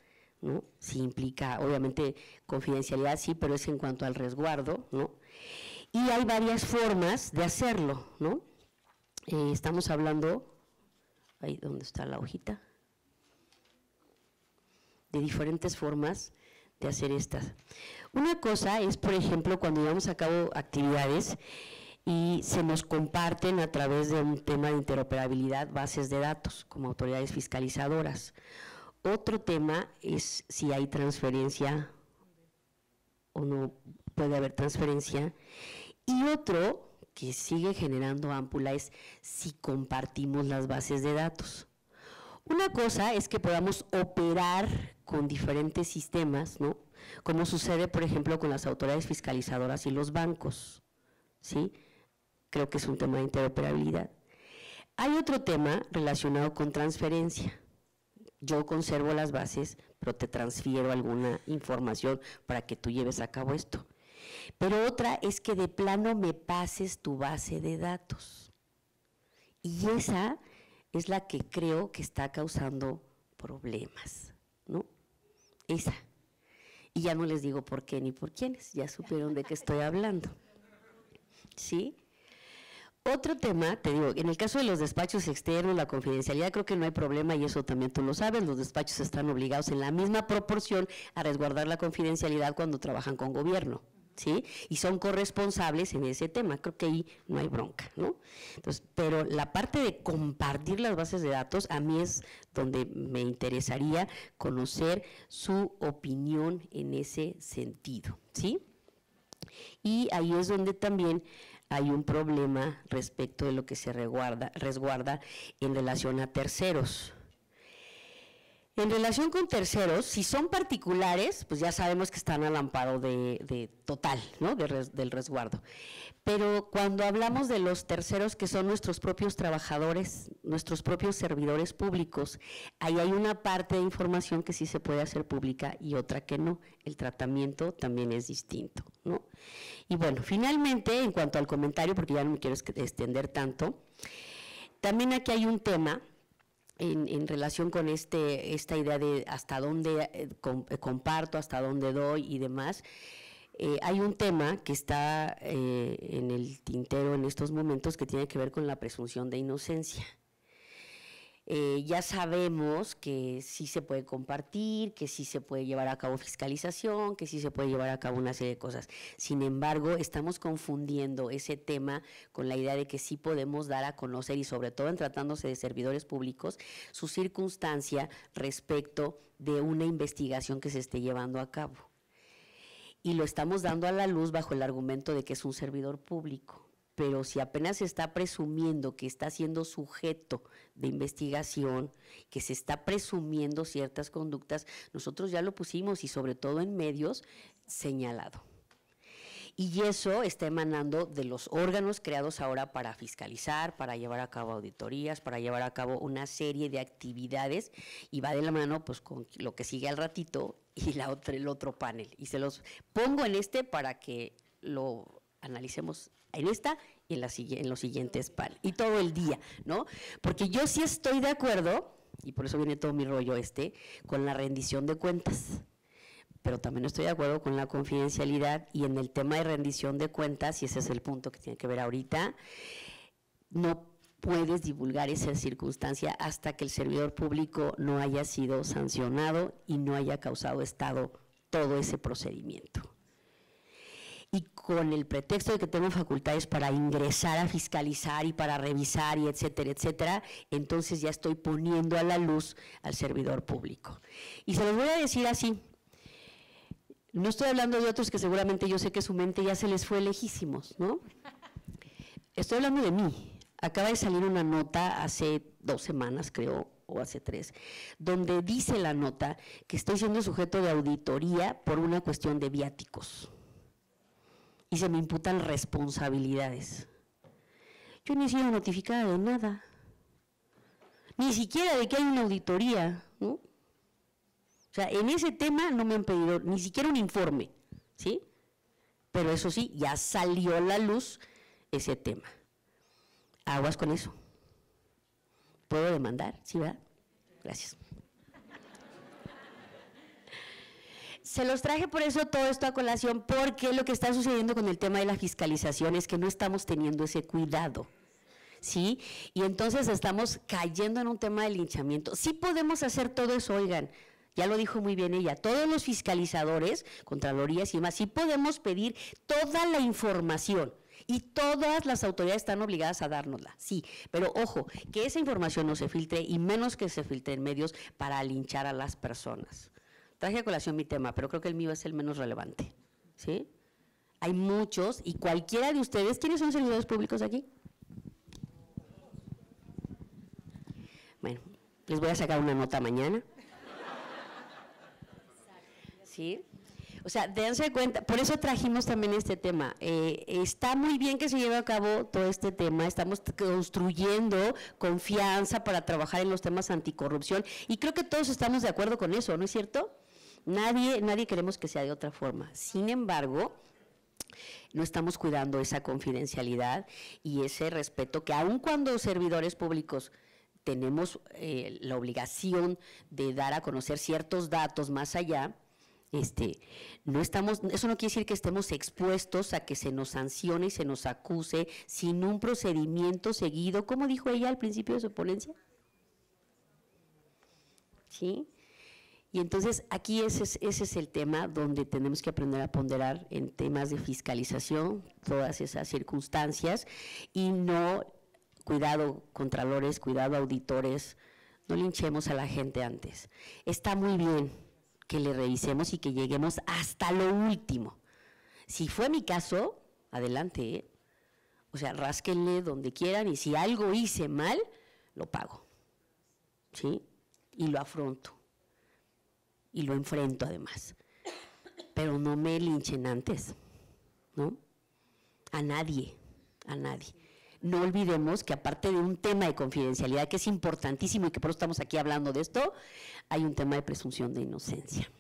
¿no? Si implica, obviamente, confidencialidad, sí, pero es en cuanto al resguardo, ¿no? Y hay varias formas de hacerlo, ¿no? Estamos hablando, ahí donde está la hojita, de diferentes formas de hacer estas. Una cosa es, por ejemplo, cuando llevamos a cabo actividades y se nos comparten a través de un tema de interoperabilidad bases de datos como autoridades fiscalizadoras. Otro tema es si hay transferencia o no puede haber transferencia. Y otro que sigue generando ámpula es si compartimos las bases de datos. Una cosa es que podamos operar con diferentes sistemas, ¿no? Como sucede, por ejemplo, con las autoridades fiscalizadoras y los bancos, ¿sí? Creo que es un tema de interoperabilidad. Hay otro tema relacionado con transferencia. Yo conservo las bases, pero te transfiero alguna información para que tú lleves a cabo esto. Pero otra es que de plano me pases tu base de datos. Y esa es la que creo que está causando problemas, ¿no? Esa. Y ya no les digo por qué ni por quiénes, ya supieron de qué estoy hablando. ¿Sí? Otro tema, te digo, en el caso de los despachos externos, la confidencialidad, creo que no hay problema y eso también tú lo sabes, los despachos están obligados en la misma proporción a resguardar la confidencialidad cuando trabajan con gobierno, ¿sí? Y son corresponsables en ese tema, creo que ahí no hay bronca, ¿no? Entonces, pero la parte de compartir las bases de datos, a mí es donde me interesaría conocer su opinión en ese sentido, ¿sí? Y ahí es donde también hay un problema respecto de lo que se resguarda en relación a terceros. En relación con terceros, si son particulares, pues ya sabemos que están al amparo de total, ¿no? Del resguardo. Pero cuando hablamos de los terceros que son nuestros propios trabajadores, nuestros propios servidores públicos, ahí hay una parte de información que sí se puede hacer pública y otra que no. El tratamiento también es distinto, ¿no? Y bueno, finalmente, en cuanto al comentario, porque ya no me quiero extender tanto, también aquí hay un tema en relación con esta idea de hasta dónde comparto, hasta dónde doy y demás. Hay un tema que está en el tintero en estos momentos que tiene que ver con la presunción de inocencia. Ya sabemos que sí se puede compartir, que sí se puede llevar a cabo fiscalización, que sí se puede llevar a cabo una serie de cosas. Sin embargo, estamos confundiendo ese tema con la idea de que sí podemos dar a conocer, y sobre todo en tratándose de servidores públicos, su circunstancia respecto de una investigación que se esté llevando a cabo. Y lo estamos dando a la luz bajo el argumento de que es un servidor público. pero si apenas se está presumiendo que está siendo sujeto de investigación, que se está presumiendo ciertas conductas, nosotros ya lo pusimos y sobre todo en medios señalado. Y eso está emanando de los órganos creados ahora para fiscalizar, para llevar a cabo auditorías, para llevar a cabo una serie de actividades, y va de la mano pues con lo que sigue al ratito y el otro panel. Y se los pongo en para que lo analicemos en esta y en los siguientes paneles, y todo el día, ¿no? Porque yo sí estoy de acuerdo, y por eso viene todo mi rollo con la rendición de cuentas. Pero también estoy de acuerdo con la confidencialidad, y en el tema de rendición de cuentas, y ese es el punto que tiene que ver ahorita, no puedes divulgar esa circunstancia hasta que el servidor público no haya sido sancionado y no haya causado estado todo ese procedimiento. Y con el pretexto de que tengo facultades para ingresar a fiscalizar y para revisar y etcétera, entonces ya estoy poniendo a la luz al servidor público. Y se los voy a decir así. No estoy hablando de otros que seguramente yo sé que su mente ya se les fue lejísimos, ¿no? Estoy hablando de mí. Acaba de salir una nota hace 2 semanas, creo, o hace 3, donde dice la nota que estoy siendo sujeto de auditoría por una cuestión de viáticos. Y se me imputan responsabilidades. Yo ni he sido notificada de nada. Ni siquiera de que hay una auditoría, ¿no? O sea, en ese tema no me han pedido ni siquiera un informe, ¿sí? Pero eso sí, ya salió a la luz ese tema. Aguas con eso. ¿Puedo demandar? ¿Sí, verdad? Gracias. Se los traje por eso todo esto a colación, porque lo que está sucediendo con el tema de la fiscalización es que no estamos teniendo ese cuidado, ¿sí? Y entonces estamos cayendo en un tema de linchamiento. Sí podemos hacer todo eso, oigan. Ya lo dijo muy bien ella, todos los fiscalizadores, contralorías y demás, sí podemos pedir toda la información y todas las autoridades están obligadas a dárnosla, sí, pero ojo, que esa información no se filtre y menos que se filtre en medios para linchar a las personas. Traje a colación mi tema, pero creo que el mío es el menos relevante, ¿sí? Hay muchos y cualquiera de ustedes, ¿quiénes son servidores públicos aquí? Bueno, les voy a sacar una nota mañana. ¿Sí? O sea, dense cuenta, por eso trajimos también este tema. Está muy bien que se lleve a cabo todo este tema, estamos construyendo confianza para trabajar en los temas anticorrupción y creo que todos estamos de acuerdo con eso, ¿no es cierto? Nadie queremos que sea de otra forma. Sin embargo, no estamos cuidando esa confidencialidad y ese respeto que aun cuando servidores públicos tenemos la obligación de dar a conocer ciertos datos más allá, no estamos, eso no quiere decir que estemos expuestos a que se nos sancione y se nos acuse sin un procedimiento seguido, como dijo ella al principio de su ponencia. ¿Sí? Y entonces aquí ese es el tema donde tenemos que aprender a ponderar en temas de fiscalización, todas esas circunstancias, y no, cuidado contralores, cuidado auditores, no linchemos a la gente antes. Está muy bien que le revisemos y que lleguemos hasta lo último. Si fue mi caso, adelante, ¿eh? O sea, rásquenle donde quieran y si algo hice mal, lo pago, ¿sí? Y lo afronto y lo enfrento además. Pero no me linchen antes, ¿no? A nadie. No olvidemos que aparte de un tema de confidencialidad que es importantísimo y que por eso estamos aquí hablando de esto, hay un tema de presunción de inocencia,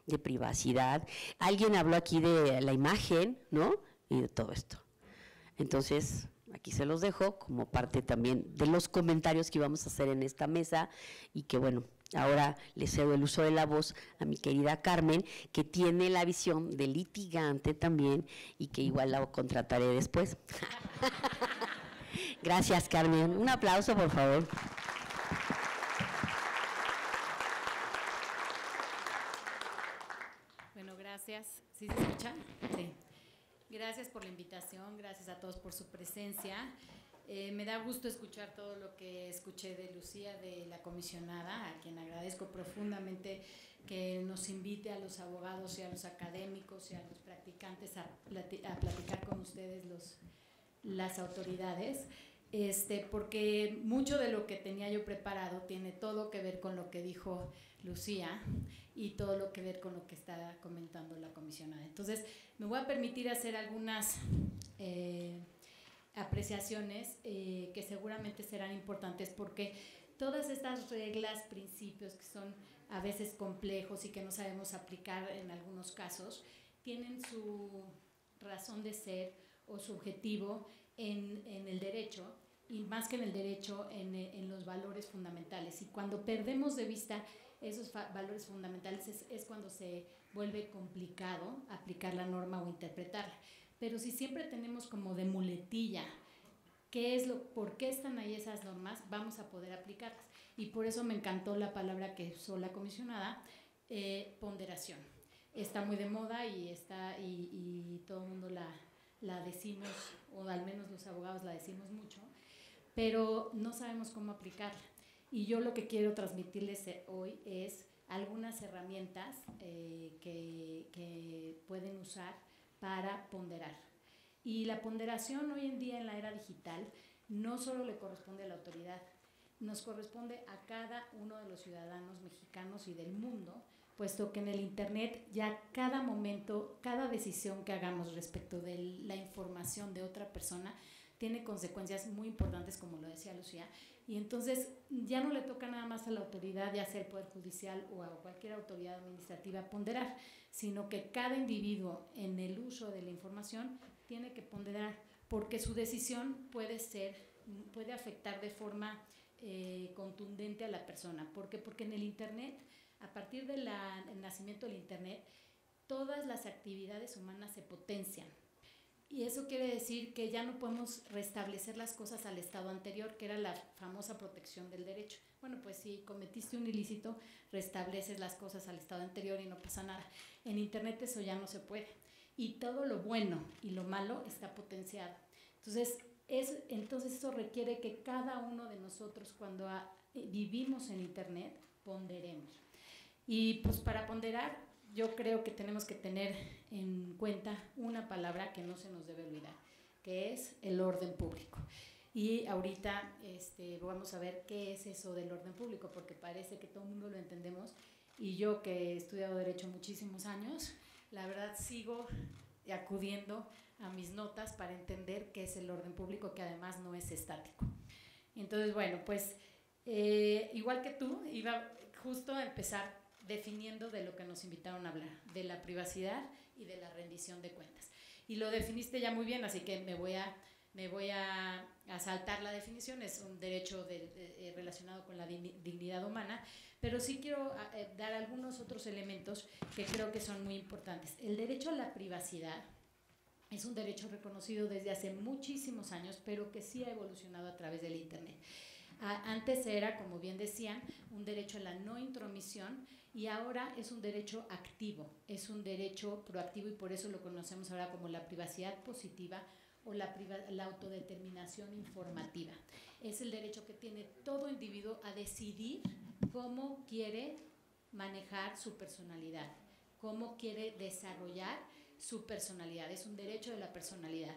de privacidad. Alguien habló aquí de la imagen, ¿no? Y de todo esto. Entonces, aquí se los dejo como parte también de los comentarios que íbamos a hacer en esta mesa y que bueno, ahora le cedo el uso de la voz a mi querida Carmen, que tiene la visión de litigante también y que igual la contrataré después. Gracias, Carmen. Un aplauso, por favor. Bueno, gracias. ¿Sí se escucha? Sí. Gracias por la invitación, gracias a todos por su presencia. Me da gusto escuchar todo lo que escuché de Lucía, de la comisionada, a quien agradezco profundamente que nos invite a los abogados y a los académicos y a los practicantes a platicar con ustedes las autoridades, porque mucho de lo que tenía yo preparado tiene todo que ver con lo que dijo Lucía y todo lo que ver con lo que está comentando la comisionada. Entonces, me voy a permitir hacer algunas apreciaciones que seguramente serán importantes, porque todas estas reglas, principios que son a veces complejos y que no sabemos aplicar en algunos casos, tienen su razón de ser o su objetivo en el derecho, y más que en el derecho, en los valores fundamentales. Y cuando perdemos de vista esos valores fundamentales es cuando se vuelve complicado aplicar la norma o interpretarla. Pero si siempre tenemos como de muletilla por qué están ahí esas normas, vamos a poder aplicarlas. Y por eso me encantó la palabra que usó la comisionada, ponderación. Está muy de moda y todo el mundo la decimos, o al menos los abogados la decimos mucho, pero no sabemos cómo aplicarla. Y yo lo que quiero transmitirles hoy es algunas herramientas que pueden usar para ponderar. Y la ponderación hoy en día en la era digital no solo le corresponde a la autoridad, nos corresponde a cada uno de los ciudadanos mexicanos y del mundo, puesto que en el Internet ya cada momento, cada decisión que hagamos respecto de la información de otra persona tiene consecuencias muy importantes, como lo decía Lucía, y entonces ya no le toca nada más a la autoridad, ya sea el Poder Judicial o a cualquier autoridad administrativa, ponderar, sino que cada individuo en el uso de la información tiene que ponderar, porque su decisión puede afectar de forma contundente a la persona. ¿Por qué? Porque en el Internet, a partir del nacimiento del Internet, todas las actividades humanas se potencian. Y eso quiere decir que ya no podemos restablecer las cosas al estado anterior, que era la famosa protección del derecho. Bueno, pues si cometiste un ilícito, restableces las cosas al estado anterior y no pasa nada. En Internet eso ya no se puede. Y todo lo bueno y lo malo está potenciado. Entonces eso requiere que cada uno de nosotros, cuando vivimos en Internet, ponderemos. Y pues para ponderar, yo creo que tenemos que tener en cuenta una palabra que no se nos debe olvidar, que es el orden público. Y ahorita vamos a ver qué es eso del orden público, porque parece que todo el mundo lo entendemos, y yo que he estudiado Derecho muchísimos años, la verdad sigo acudiendo a mis notas para entender qué es el orden público, que además no es estático. Entonces, bueno, pues igual que tú, iba justo a empezar definiendo de lo que nos invitaron a hablar, de la privacidad y de la rendición de cuentas. Y lo definiste ya muy bien, así que me voy a saltar la definición. Es un derecho relacionado con la dignidad humana, pero sí quiero dar algunos otros elementos que creo que son muy importantes. El derecho a la privacidad es un derecho reconocido desde hace muchísimos años, pero que sí ha evolucionado a través del Internet. Antes era, como bien decían, un derecho a la no intromisión, y ahora es un derecho activo, es un derecho proactivo, y por eso lo conocemos ahora como la privacidad positiva o la autodeterminación informativa. Es el derecho que tiene todo individuo a decidir cómo quiere manejar su personalidad, cómo quiere desarrollar su personalidad. Es un derecho de la personalidad.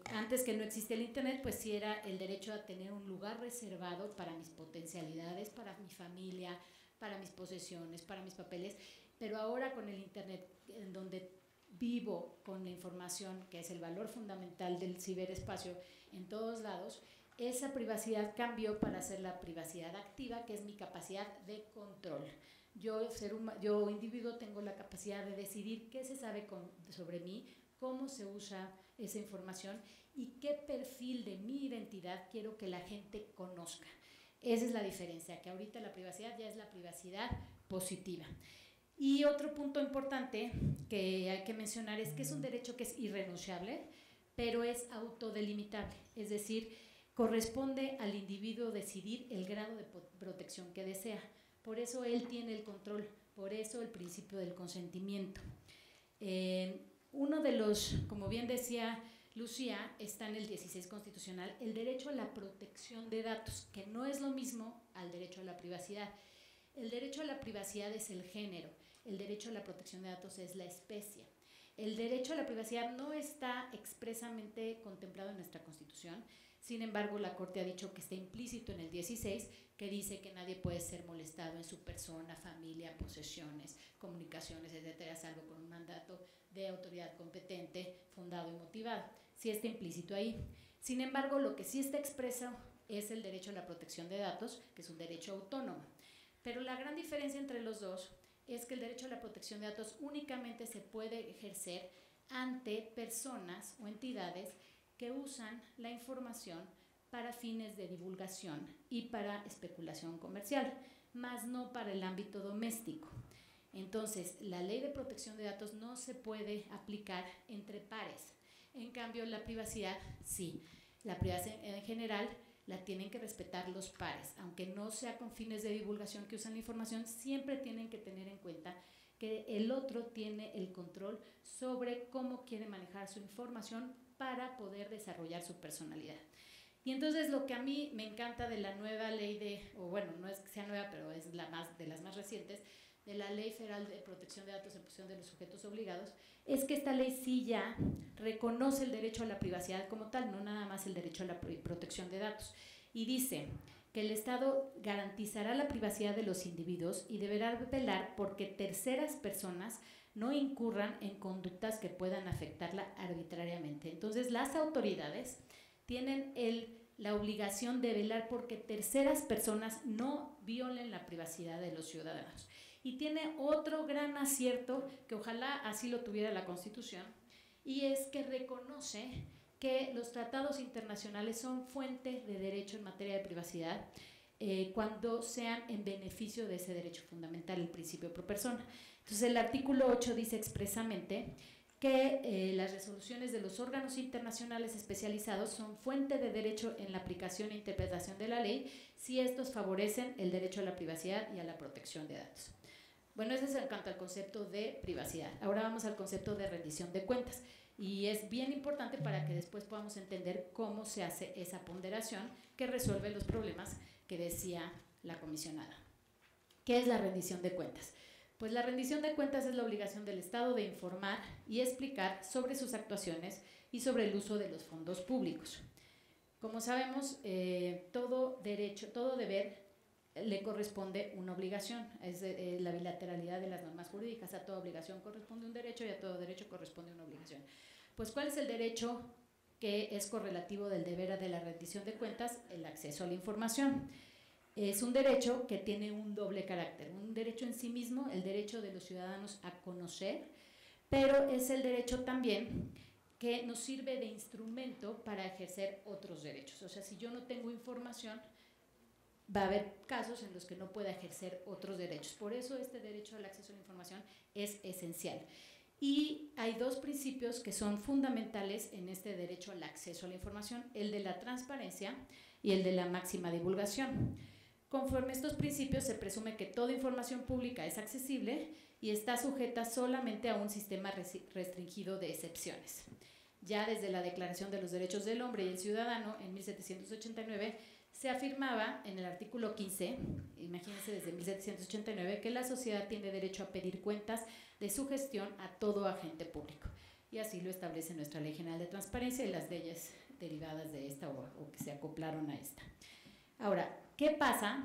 Antes que no existía el Internet, pues sí era el derecho a tener un lugar reservado para mis potencialidades, para mi familia, para mis posesiones, para mis papeles, pero ahora con el Internet, en donde vivo con la información, que es el valor fundamental del ciberespacio en todos lados, esa privacidad cambió para ser la privacidad activa, que es mi capacidad de control. Yo individuo, tengo la capacidad de decidir qué se sabe sobre mí, cómo se usa esa información y qué perfil de mi identidad quiero que la gente conozca. Esa es la diferencia, que ahorita la privacidad ya es la privacidad positiva. Y otro punto importante que hay que mencionar es que es un derecho que es irrenunciable, pero es autodelimitable, es decir, corresponde al individuo decidir el grado de protección que desea. Por eso él tiene el control, por eso el principio del consentimiento. Uno de los, como bien decía Lucía, está en el 16 constitucional, el derecho a la protección de datos, que no es lo mismo al derecho a la privacidad. El derecho a la privacidad es el género, el derecho a la protección de datos es la especie. El derecho a la privacidad no está expresamente contemplado en nuestra Constitución. Sin embargo, la Corte ha dicho que está implícito en el 16, que dice que nadie puede ser molestado en su persona, familia, posesiones, comunicaciones, etcétera, salvo con un mandato de autoridad competente, fundado y motivado. Sí está implícito ahí. Sin embargo, lo que sí está expreso es el derecho a la protección de datos, que es un derecho autónomo. Pero la gran diferencia entre los dos es que el derecho a la protección de datos únicamente se puede ejercer ante personas o entidades que usan la información para fines de divulgación y para especulación comercial, más no para el ámbito doméstico. Entonces, la ley de protección de datos no se puede aplicar entre pares. En cambio, la privacidad sí. La privacidad en general la tienen que respetar los pares, aunque no sea con fines de divulgación que usan la información, siempre tienen que tener en cuenta que el otro tiene el control sobre cómo quiere manejar su información para poder desarrollar su personalidad. Y entonces lo que a mí me encanta de la nueva ley o bueno, no es que sea nueva, pero es de las más recientes, de la Ley Federal de Protección de Datos en posesión de los sujetos obligados, es que esta ley sí ya reconoce el derecho a la privacidad como tal, no nada más el derecho a la protección de datos. Y dice que el Estado garantizará la privacidad de los individuos y deberá velar porque terceras personas no incurran en conductas que puedan afectarla arbitrariamente. Entonces, las autoridades tienen la obligación de velar porque terceras personas no violen la privacidad de los ciudadanos. Y tiene otro gran acierto, que ojalá así lo tuviera la Constitución, y es que reconoce que los tratados internacionales son fuente de derecho en materia de privacidad cuando sean en beneficio de ese derecho fundamental, el principio pro persona. Entonces, el artículo 8 dice expresamente que las resoluciones de los órganos internacionales especializados son fuente de derecho en la aplicación e interpretación de la ley si estos favorecen el derecho a la privacidad y a la protección de datos. Bueno, eso es en cuanto al concepto de privacidad. Ahora vamos al concepto de rendición de cuentas. Y es bien importante para que después podamos entender cómo se hace esa ponderación que resuelve los problemas que decía la comisionada. ¿Qué es la rendición de cuentas? Pues la rendición de cuentas es la obligación del Estado de informar y explicar sobre sus actuaciones y sobre el uso de los fondos públicos. Como sabemos, todo deber le corresponde una obligación, es la bilateralidad de las normas jurídicas, a toda obligación corresponde un derecho y a todo derecho corresponde una obligación. Pues, ¿cuál es el derecho que es correlativo del deber de la rendición de cuentas? El acceso a la información. Es un derecho que tiene un doble carácter, un derecho en sí mismo, el derecho de los ciudadanos a conocer, pero es el derecho también que nos sirve de instrumento para ejercer otros derechos. O sea, si yo no tengo información, va a haber casos en los que no pueda ejercer otros derechos. Por eso este derecho al acceso a la información es esencial. Y hay dos principios que son fundamentales en este derecho al acceso a la información, el de la transparencia y el de la máxima divulgación. Conforme a estos principios se presume que toda información pública es accesible y está sujeta solamente a un sistema restringido de excepciones. Ya desde la Declaración de los Derechos del Hombre y el Ciudadano en 1789 se afirmaba en el artículo 15, imagínense desde 1789, que la sociedad tiene derecho a pedir cuentas de su gestión a todo agente público. Y así lo establece nuestra Ley General de Transparencia y las leyes derivadas de esta o que se acoplaron a esta. Ahora, ¿qué pasa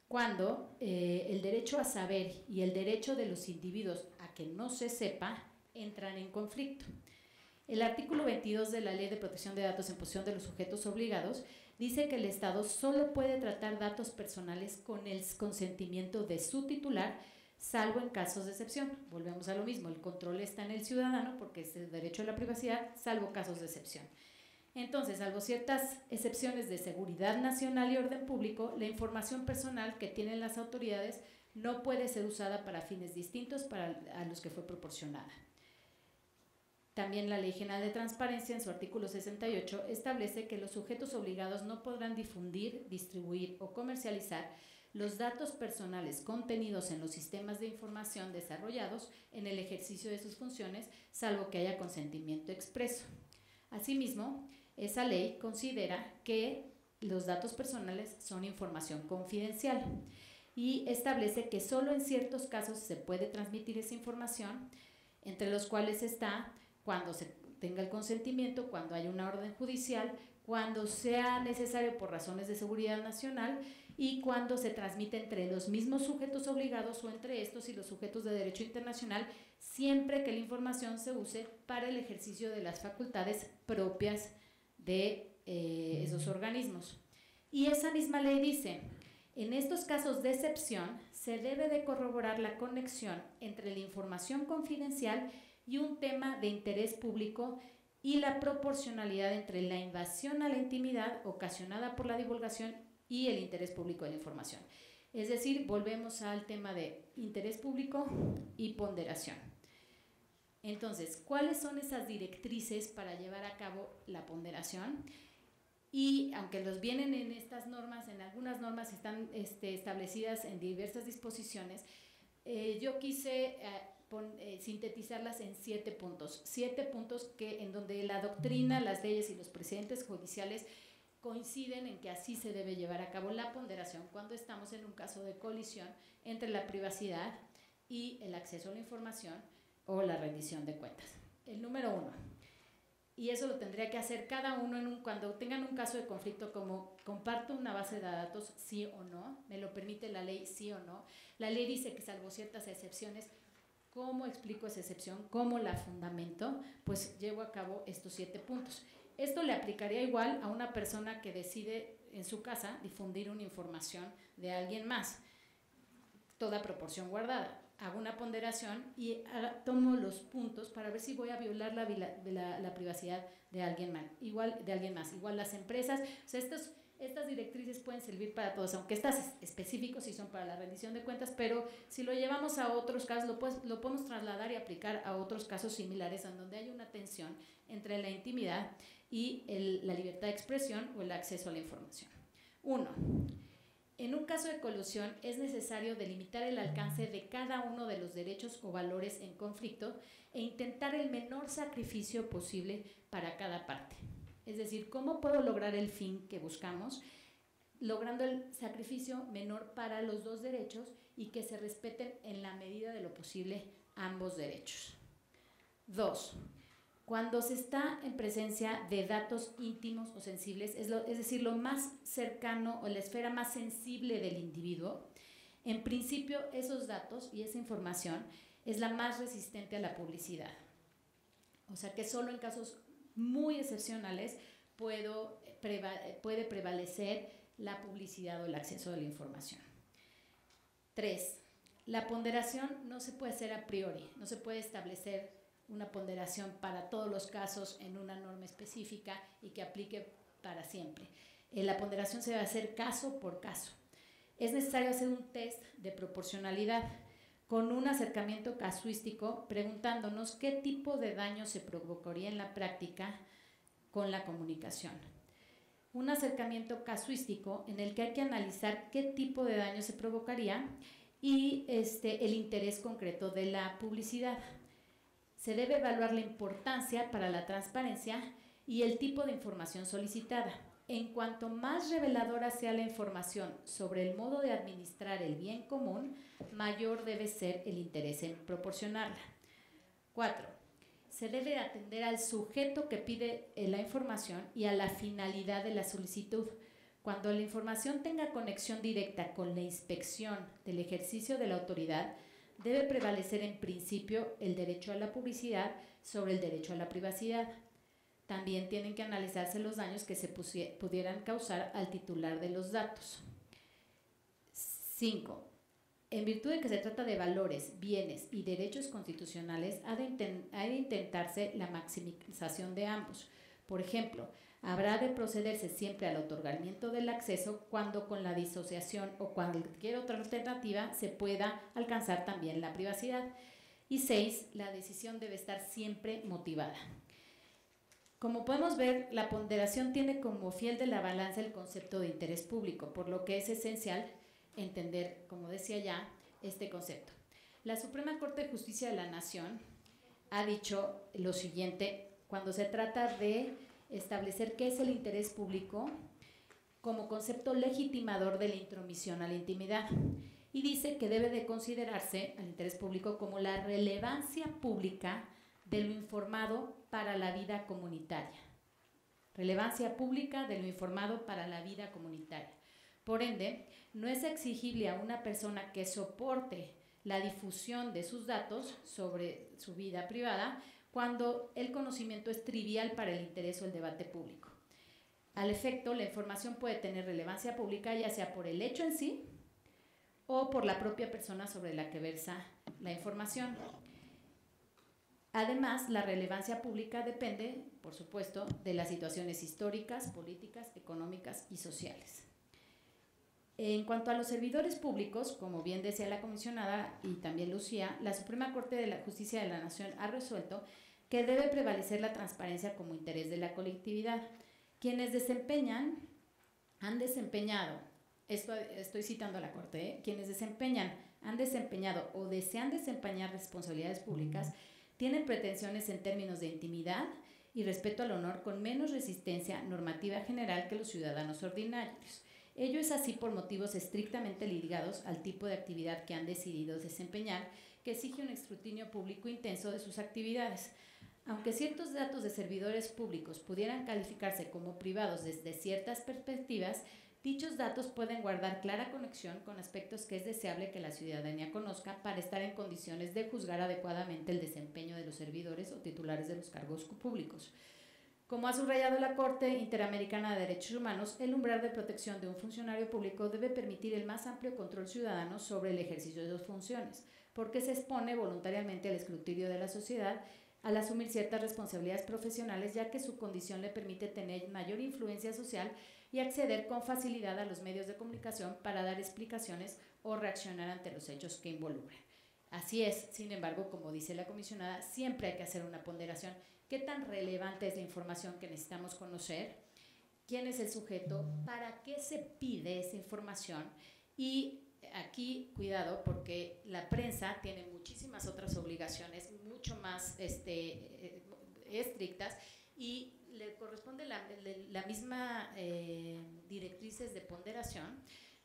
cuando el derecho a saber y el derecho de los individuos a que no se sepa entran en conflicto? El artículo 22 de la Ley de Protección de Datos en posesión de los sujetos obligados dice que el Estado solo puede tratar datos personales con el consentimiento de su titular, salvo en casos de excepción. Volvemos a lo mismo, el control está en el ciudadano porque es el derecho a la privacidad, salvo casos de excepción. Entonces, salvo ciertas excepciones de seguridad nacional y orden público, la información personal que tienen las autoridades no puede ser usada para fines distintos a los que fue proporcionada. También la Ley General de Transparencia, en su artículo 68, establece que los sujetos obligados no podrán difundir, distribuir o comercializar los datos personales contenidos en los sistemas de información desarrollados en el ejercicio de sus funciones, salvo que haya consentimiento expreso. Asimismo, esa ley considera que los datos personales son información confidencial y establece que solo en ciertos casos se puede transmitir esa información. entre los cuales está cuando se tenga el consentimiento, cuando haya una orden judicial, cuando sea necesario por razones de seguridad nacional y cuando se transmite entre los mismos sujetos obligados o entre estos y los sujetos de derecho internacional, siempre que la información se use para el ejercicio de las facultades propias de esos organismos. Y esa misma ley dice, en estos casos de excepción, se debe de corroborar la conexión entre la información confidencial y un tema de interés público y la proporcionalidad entre la invasión a la intimidad ocasionada por la divulgación y el interés público de la información. Es decir, volvemos al tema de interés público y ponderación. Entonces, ¿cuáles son esas directrices para llevar a cabo la ponderación? Y aunque los vienen en estas normas, en algunas normas están establecidas en diversas disposiciones, yo quise sintetizarlas en 7 puntos. 7 puntos en donde la doctrina, las leyes y los precedentes judiciales coinciden en que así se debe llevar a cabo la ponderación cuando estamos en un caso de colisión entre la privacidad y el acceso a la información o la rendición de cuentas. El número 1, y eso lo tendría que hacer cada uno cuando tengan un caso de conflicto, como comparto una base de datos, sí o no, me lo permite la ley, sí o no. La ley dice que salvo ciertas excepciones, ¿cómo explico esa excepción? ¿Cómo la fundamento? Pues llevo a cabo estos 7 puntos. Esto le aplicaría igual a una persona que decide en su casa difundir una información de alguien más, toda proporción guardada. Hago una ponderación y tomo los puntos para ver si voy a violar la privacidad de alguien más. Igual las empresas, o sea, estas directrices pueden servir para todos, aunque estas específicos sí son para la rendición de cuentas, pero si lo llevamos a otros casos, lo podemos trasladar y aplicar a otros casos similares en donde hay una tensión entre la intimidad y la libertad de expresión o el acceso a la información. 1. En un caso de colusión es necesario delimitar el alcance de cada uno de los derechos o valores en conflicto e intentar el menor sacrificio posible para cada parte. Es decir, ¿cómo puedo lograr el fin que buscamos? Logrando el sacrificio menor para los dos derechos y que se respeten en la medida de lo posible ambos derechos. 2. Cuando se está en presencia de datos íntimos o sensibles, es decir, lo más cercano o la esfera más sensible del individuo, en principio esos datos y esa información es la más resistente a la publicidad. O sea que solo en casos muy excepcionales puede prevalecer la publicidad o el acceso a la información. 3. La ponderación no se puede hacer a priori, no se puede establecer una ponderación para todos los casos en una norma específica y que aplique para siempre. La ponderación se debe hacer caso por caso. Es necesario hacer un test de proporcionalidad con un acercamiento casuístico preguntándonos qué tipo de daño se provocaría en la práctica con la comunicación. Un acercamiento casuístico en el que hay que analizar qué tipo de daño se provocaría y el interés concreto de la publicidad. Se debe evaluar la importancia para la transparencia y el tipo de información solicitada. En cuanto más reveladora sea la información sobre el modo de administrar el bien común, mayor debe ser el interés en proporcionarla. 4. Se debe atender al sujeto que pide la información y a la finalidad de la solicitud. Cuando la información tenga conexión directa con la inspección del ejercicio de la autoridad, debe prevalecer en principio el derecho a la publicidad sobre el derecho a la privacidad. También tienen que analizarse los daños que se pudieran causar al titular de los datos. 5. En virtud de que se trata de valores, bienes y derechos constitucionales, ha de intentarse la maximización de ambos. Por ejemplo, habrá de procederse siempre al otorgamiento del acceso cuando con la disociación o cualquier otra alternativa se pueda alcanzar también la privacidad. Y 6. La decisión debe estar siempre motivada. Como podemos ver, la ponderación tiene como fiel de la balanza el concepto de interés público, por lo que es esencial entender, como decía ya, este concepto. La Suprema Corte de Justicia de la Nación ha dicho lo siguiente cuando se trata de establecer qué es el interés público como concepto legitimador de la intromisión a la intimidad. y dice que debe de considerarse al interés público como la relevancia pública de lo informado para la vida comunitaria. Relevancia pública de lo informado para la vida comunitaria. Por ende, no es exigible a una persona que soporte la difusión de sus datos sobre su vida privada cuando el conocimiento es trivial para el interés o el debate público. Al efecto, la información puede tener relevancia pública ya sea por el hecho en sí o por la propia persona sobre la que versa la información. Además, la relevancia pública depende, por supuesto, de las situaciones históricas, políticas, económicas y sociales. En cuanto a los servidores públicos, como bien decía la comisionada y también Lucía, la Suprema Corte de la Justicia de la Nación ha resuelto que debe prevalecer la transparencia como interés de la colectividad. Quienes han desempeñado, estoy citando a la Corte, quienes han desempeñado o desean desempeñar responsabilidades públicas, tienen pretensiones en términos de intimidad y respeto al honor con menos resistencia normativa general que los ciudadanos ordinarios. Ello es así por motivos estrictamente ligados al tipo de actividad que han decidido desempeñar, que exige un escrutinio público intenso de sus actividades. Aunque ciertos datos de servidores públicos pudieran calificarse como privados desde ciertas perspectivas, dichos datos pueden guardar clara conexión con aspectos que es deseable que la ciudadanía conozca para estar en condiciones de juzgar adecuadamente el desempeño de los servidores o titulares de los cargos públicos. Como ha subrayado la Corte Interamericana de Derechos Humanos, el umbral de protección de un funcionario público debe permitir el más amplio control ciudadano sobre el ejercicio de sus funciones, porque se expone voluntariamente al escrutinio de la sociedad al asumir ciertas responsabilidades profesionales, ya que su condición le permite tener mayor influencia social y acceder con facilidad a los medios de comunicación para dar explicaciones o reaccionar ante los hechos que involucren. Así es, sin embargo, como dice la comisionada, siempre hay que hacer una ponderación. ¿Qué tan relevante es la información que necesitamos conocer? ¿Quién es el sujeto? ¿Para qué se pide esa información? Y aquí, cuidado, porque la prensa tiene muchísimas otras obligaciones, mucho más estrictas, y le corresponde la misma directrices de ponderación,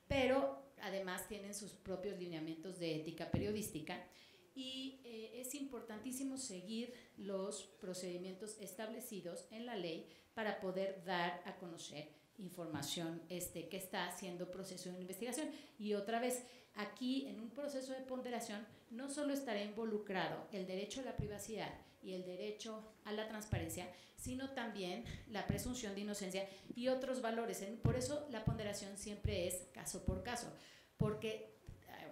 pero además tienen sus propios lineamientos de ética periodística, y es importantísimo seguir los procedimientos establecidos en la ley para poder dar a conocer información que está haciendo proceso de investigación. Y otra vez, aquí en un proceso de ponderación no solo estará involucrado el derecho a la privacidad y el derecho a la transparencia, sino también la presunción de inocencia y otros valores. Por eso la ponderación siempre es caso por caso, porque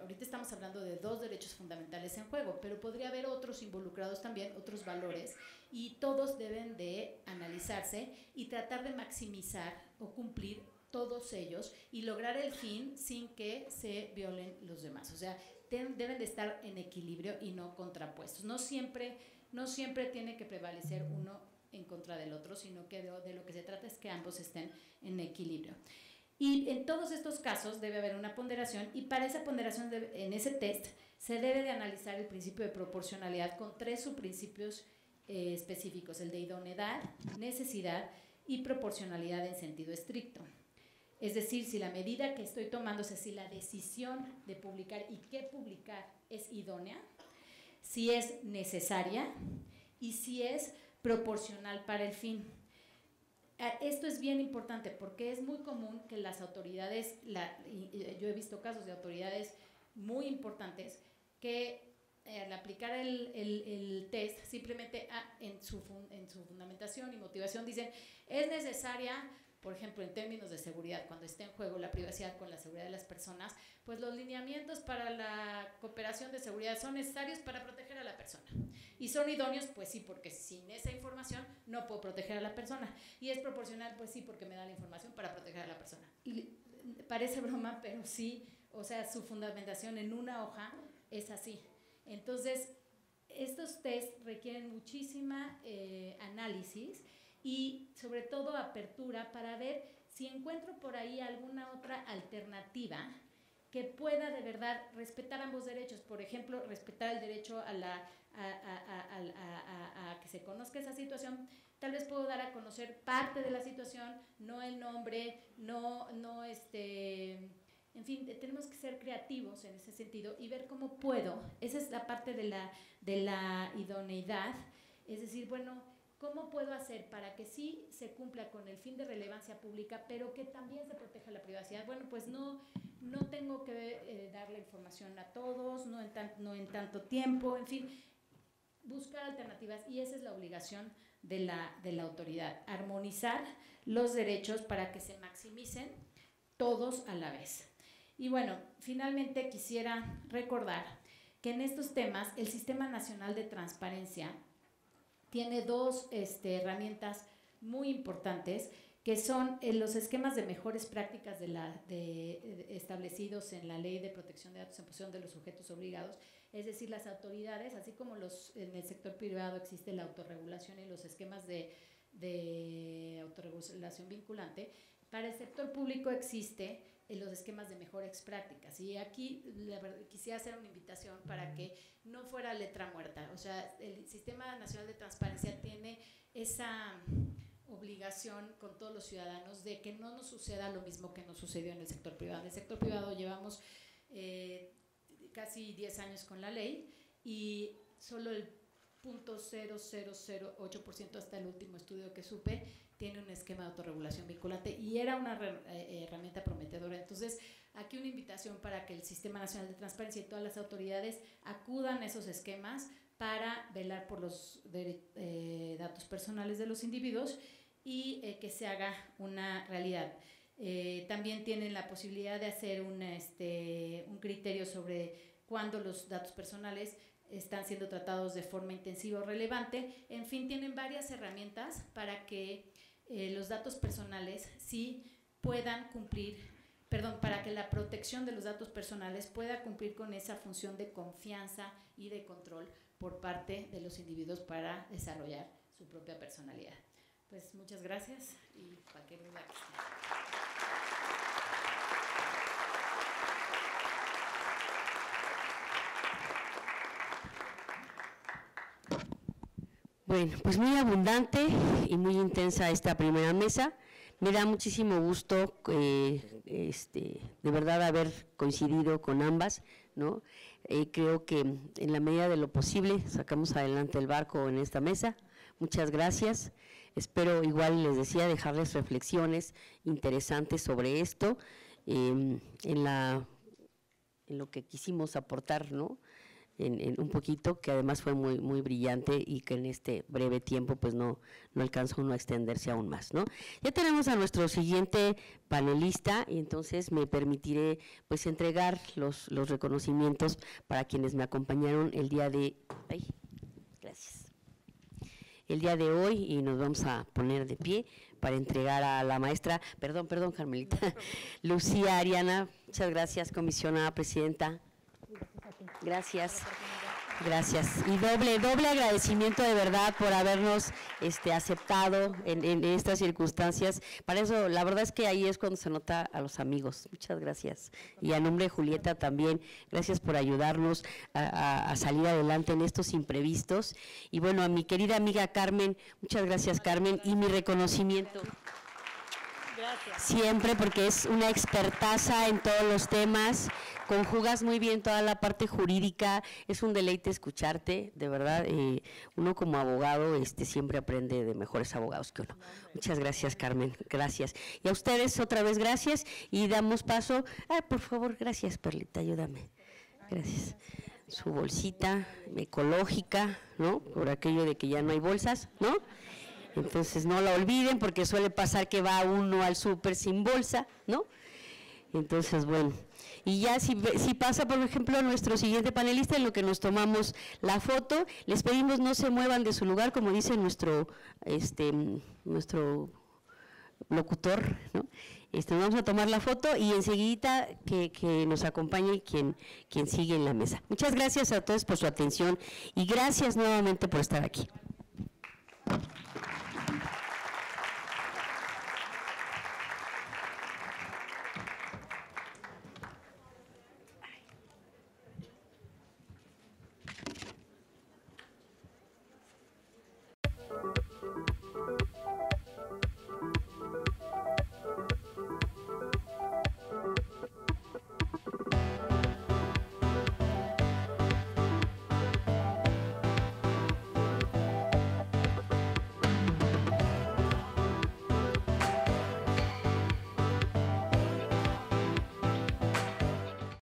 ahorita estamos hablando de dos derechos fundamentales en juego, pero podría haber otros involucrados también, otros valores, y todos deben de analizarse y tratar de maximizar o cumplir todos ellos y lograr el fin sin que se violen los demás. O sea, deben de estar en equilibrio y no contrapuestos. No siempre tiene que prevalecer uno en contra del otro, sino que de lo que se trata es que ambos estén en equilibrio. Y en todos estos casos debe haber una ponderación, y para esa ponderación en ese test se debe de analizar el principio de proporcionalidad con 3 subprincipios específicos: el de idoneidad, necesidad y proporcionalidad en sentido estricto. Es decir, si la medida que estoy tomando, o sea, si la decisión de publicar y qué publicar es idónea, si es necesaria y si es proporcional para el fin. Esto es bien importante porque es muy común que las autoridades, yo he visto casos de autoridades muy importantes que al aplicar el test simplemente en su fundamentación y motivación dicen es necesaria, por ejemplo, en términos de seguridad, cuando está en juego la privacidad con la seguridad de las personas, pues los lineamientos para la cooperación de seguridad son necesarios para proteger a la persona. Y son idóneos, pues sí, porque sin esa información no puedo proteger a la persona. Y es proporcional, pues sí, porque me da la información para proteger a la persona. Y parece broma, pero sí, o sea, su fundamentación en una hoja es así. Entonces, estos test requieren muchísima análisis y sobre todo apertura para ver si encuentro por ahí alguna otra alternativa que pueda de verdad respetar ambos derechos. Por ejemplo, respetar el derecho a que se conozca esa situación. Tal vez puedo dar a conocer parte de la situación, no el nombre, no En fin, tenemos que ser creativos en ese sentido y ver cómo puedo. Esa es la parte de la idoneidad, es decir, bueno, ¿cómo puedo hacer para que sí se cumpla con el fin de relevancia pública, pero que también se proteja la privacidad? Bueno, pues no tengo que dar la información a todos, no en tanto tiempo, en fin, buscar alternativas, y esa es la obligación de la autoridad, armonizar los derechos para que se maximicen todos a la vez. Y bueno, finalmente quisiera recordar que en estos temas el Sistema Nacional de Transparencia tiene dos herramientas muy importantes, que son los esquemas de mejores prácticas establecidos en la Ley de Protección de Datos en posesión de los sujetos obligados, es decir, las autoridades, así como en el sector privado existe la autorregulación y los esquemas de autorregulación vinculante, para el sector público existe los esquemas de mejores prácticas. Y aquí la verdad, quisiera hacer una invitación para que no fuera letra muerta. O sea, el Sistema Nacional de Transparencia tiene esa obligación con todos los ciudadanos de que no nos suceda lo mismo que nos sucedió en el sector privado. En el sector privado llevamos casi 10 años con la ley y solo el 0.0008% hasta el último estudio que supe tiene un esquema de autorregulación vinculante, y era una herramienta prometedora. Entonces, aquí una invitación para que el Sistema Nacional de Transparencia y todas las autoridades acudan a esos esquemas para velar por los datos personales de los individuos y que se haga una realidad. También tienen la posibilidad de hacer un criterio sobre cuándo los datos personales están siendo tratados de forma intensiva o relevante. En fin, tienen varias herramientas para que los datos personales sí puedan cumplir, para que la protección de los datos personales pueda cumplir con esa función de confianza y de control por parte de los individuos para desarrollar su propia personalidad. Pues muchas gracias y cualquier duda que esté. Bueno, pues muy abundante y muy intensa esta primera mesa. Me da muchísimo gusto de verdad haber coincidido con ambas, ¿no? Creo que en la medida de lo posible sacamos adelante el barco en esta mesa. Muchas gracias. Espero, igual les decía, dejarles reflexiones interesantes sobre esto, en lo que quisimos aportar, ¿no? En un poquito, que además fue muy, muy brillante y que en este breve tiempo pues no alcanzó uno a extenderse aún más, ¿no? Ya tenemos a nuestro siguiente panelista y entonces me permitiré pues entregar los reconocimientos para quienes me acompañaron el día de… ¡Ay! Gracias. El día de hoy, y nos vamos a poner de pie para entregar a la maestra, perdón Carmelita, Lucía Ariana. Muchas gracias, comisionada presidenta. Gracias. Y doble agradecimiento de verdad por habernos aceptado en estas circunstancias. Para eso, la verdad es que ahí es cuando se nota a los amigos. Muchas gracias. Y a nombre de Julieta también, gracias por ayudarnos a salir adelante en estos imprevistos. Y bueno, a mi querida amiga Carmen, muchas gracias Carmen, y mi reconocimiento. Gracias. Siempre, porque es una expertaza en todos los temas, conjugas muy bien toda la parte jurídica, es un deleite escucharte, de verdad, uno como abogado siempre aprende de mejores abogados que uno. Muchas gracias Carmen, gracias. Y a ustedes otra vez gracias y damos paso, por favor, gracias Perlita, ayúdame, gracias. Su bolsita ecológica, ¿no? Por aquello de que ya no hay bolsas, ¿no? Entonces no la olviden porque suele pasar que va uno al súper sin bolsa, ¿no? Entonces, bueno, y ya si pasa, por ejemplo, nuestro siguiente panelista, en lo que nos tomamos la foto, les pedimos no se muevan de su lugar, como dice nuestro locutor, ¿no? Nos vamos a tomar la foto y enseguida que nos acompañe quien sigue en la mesa. Muchas gracias a todos por su atención y gracias nuevamente por estar aquí.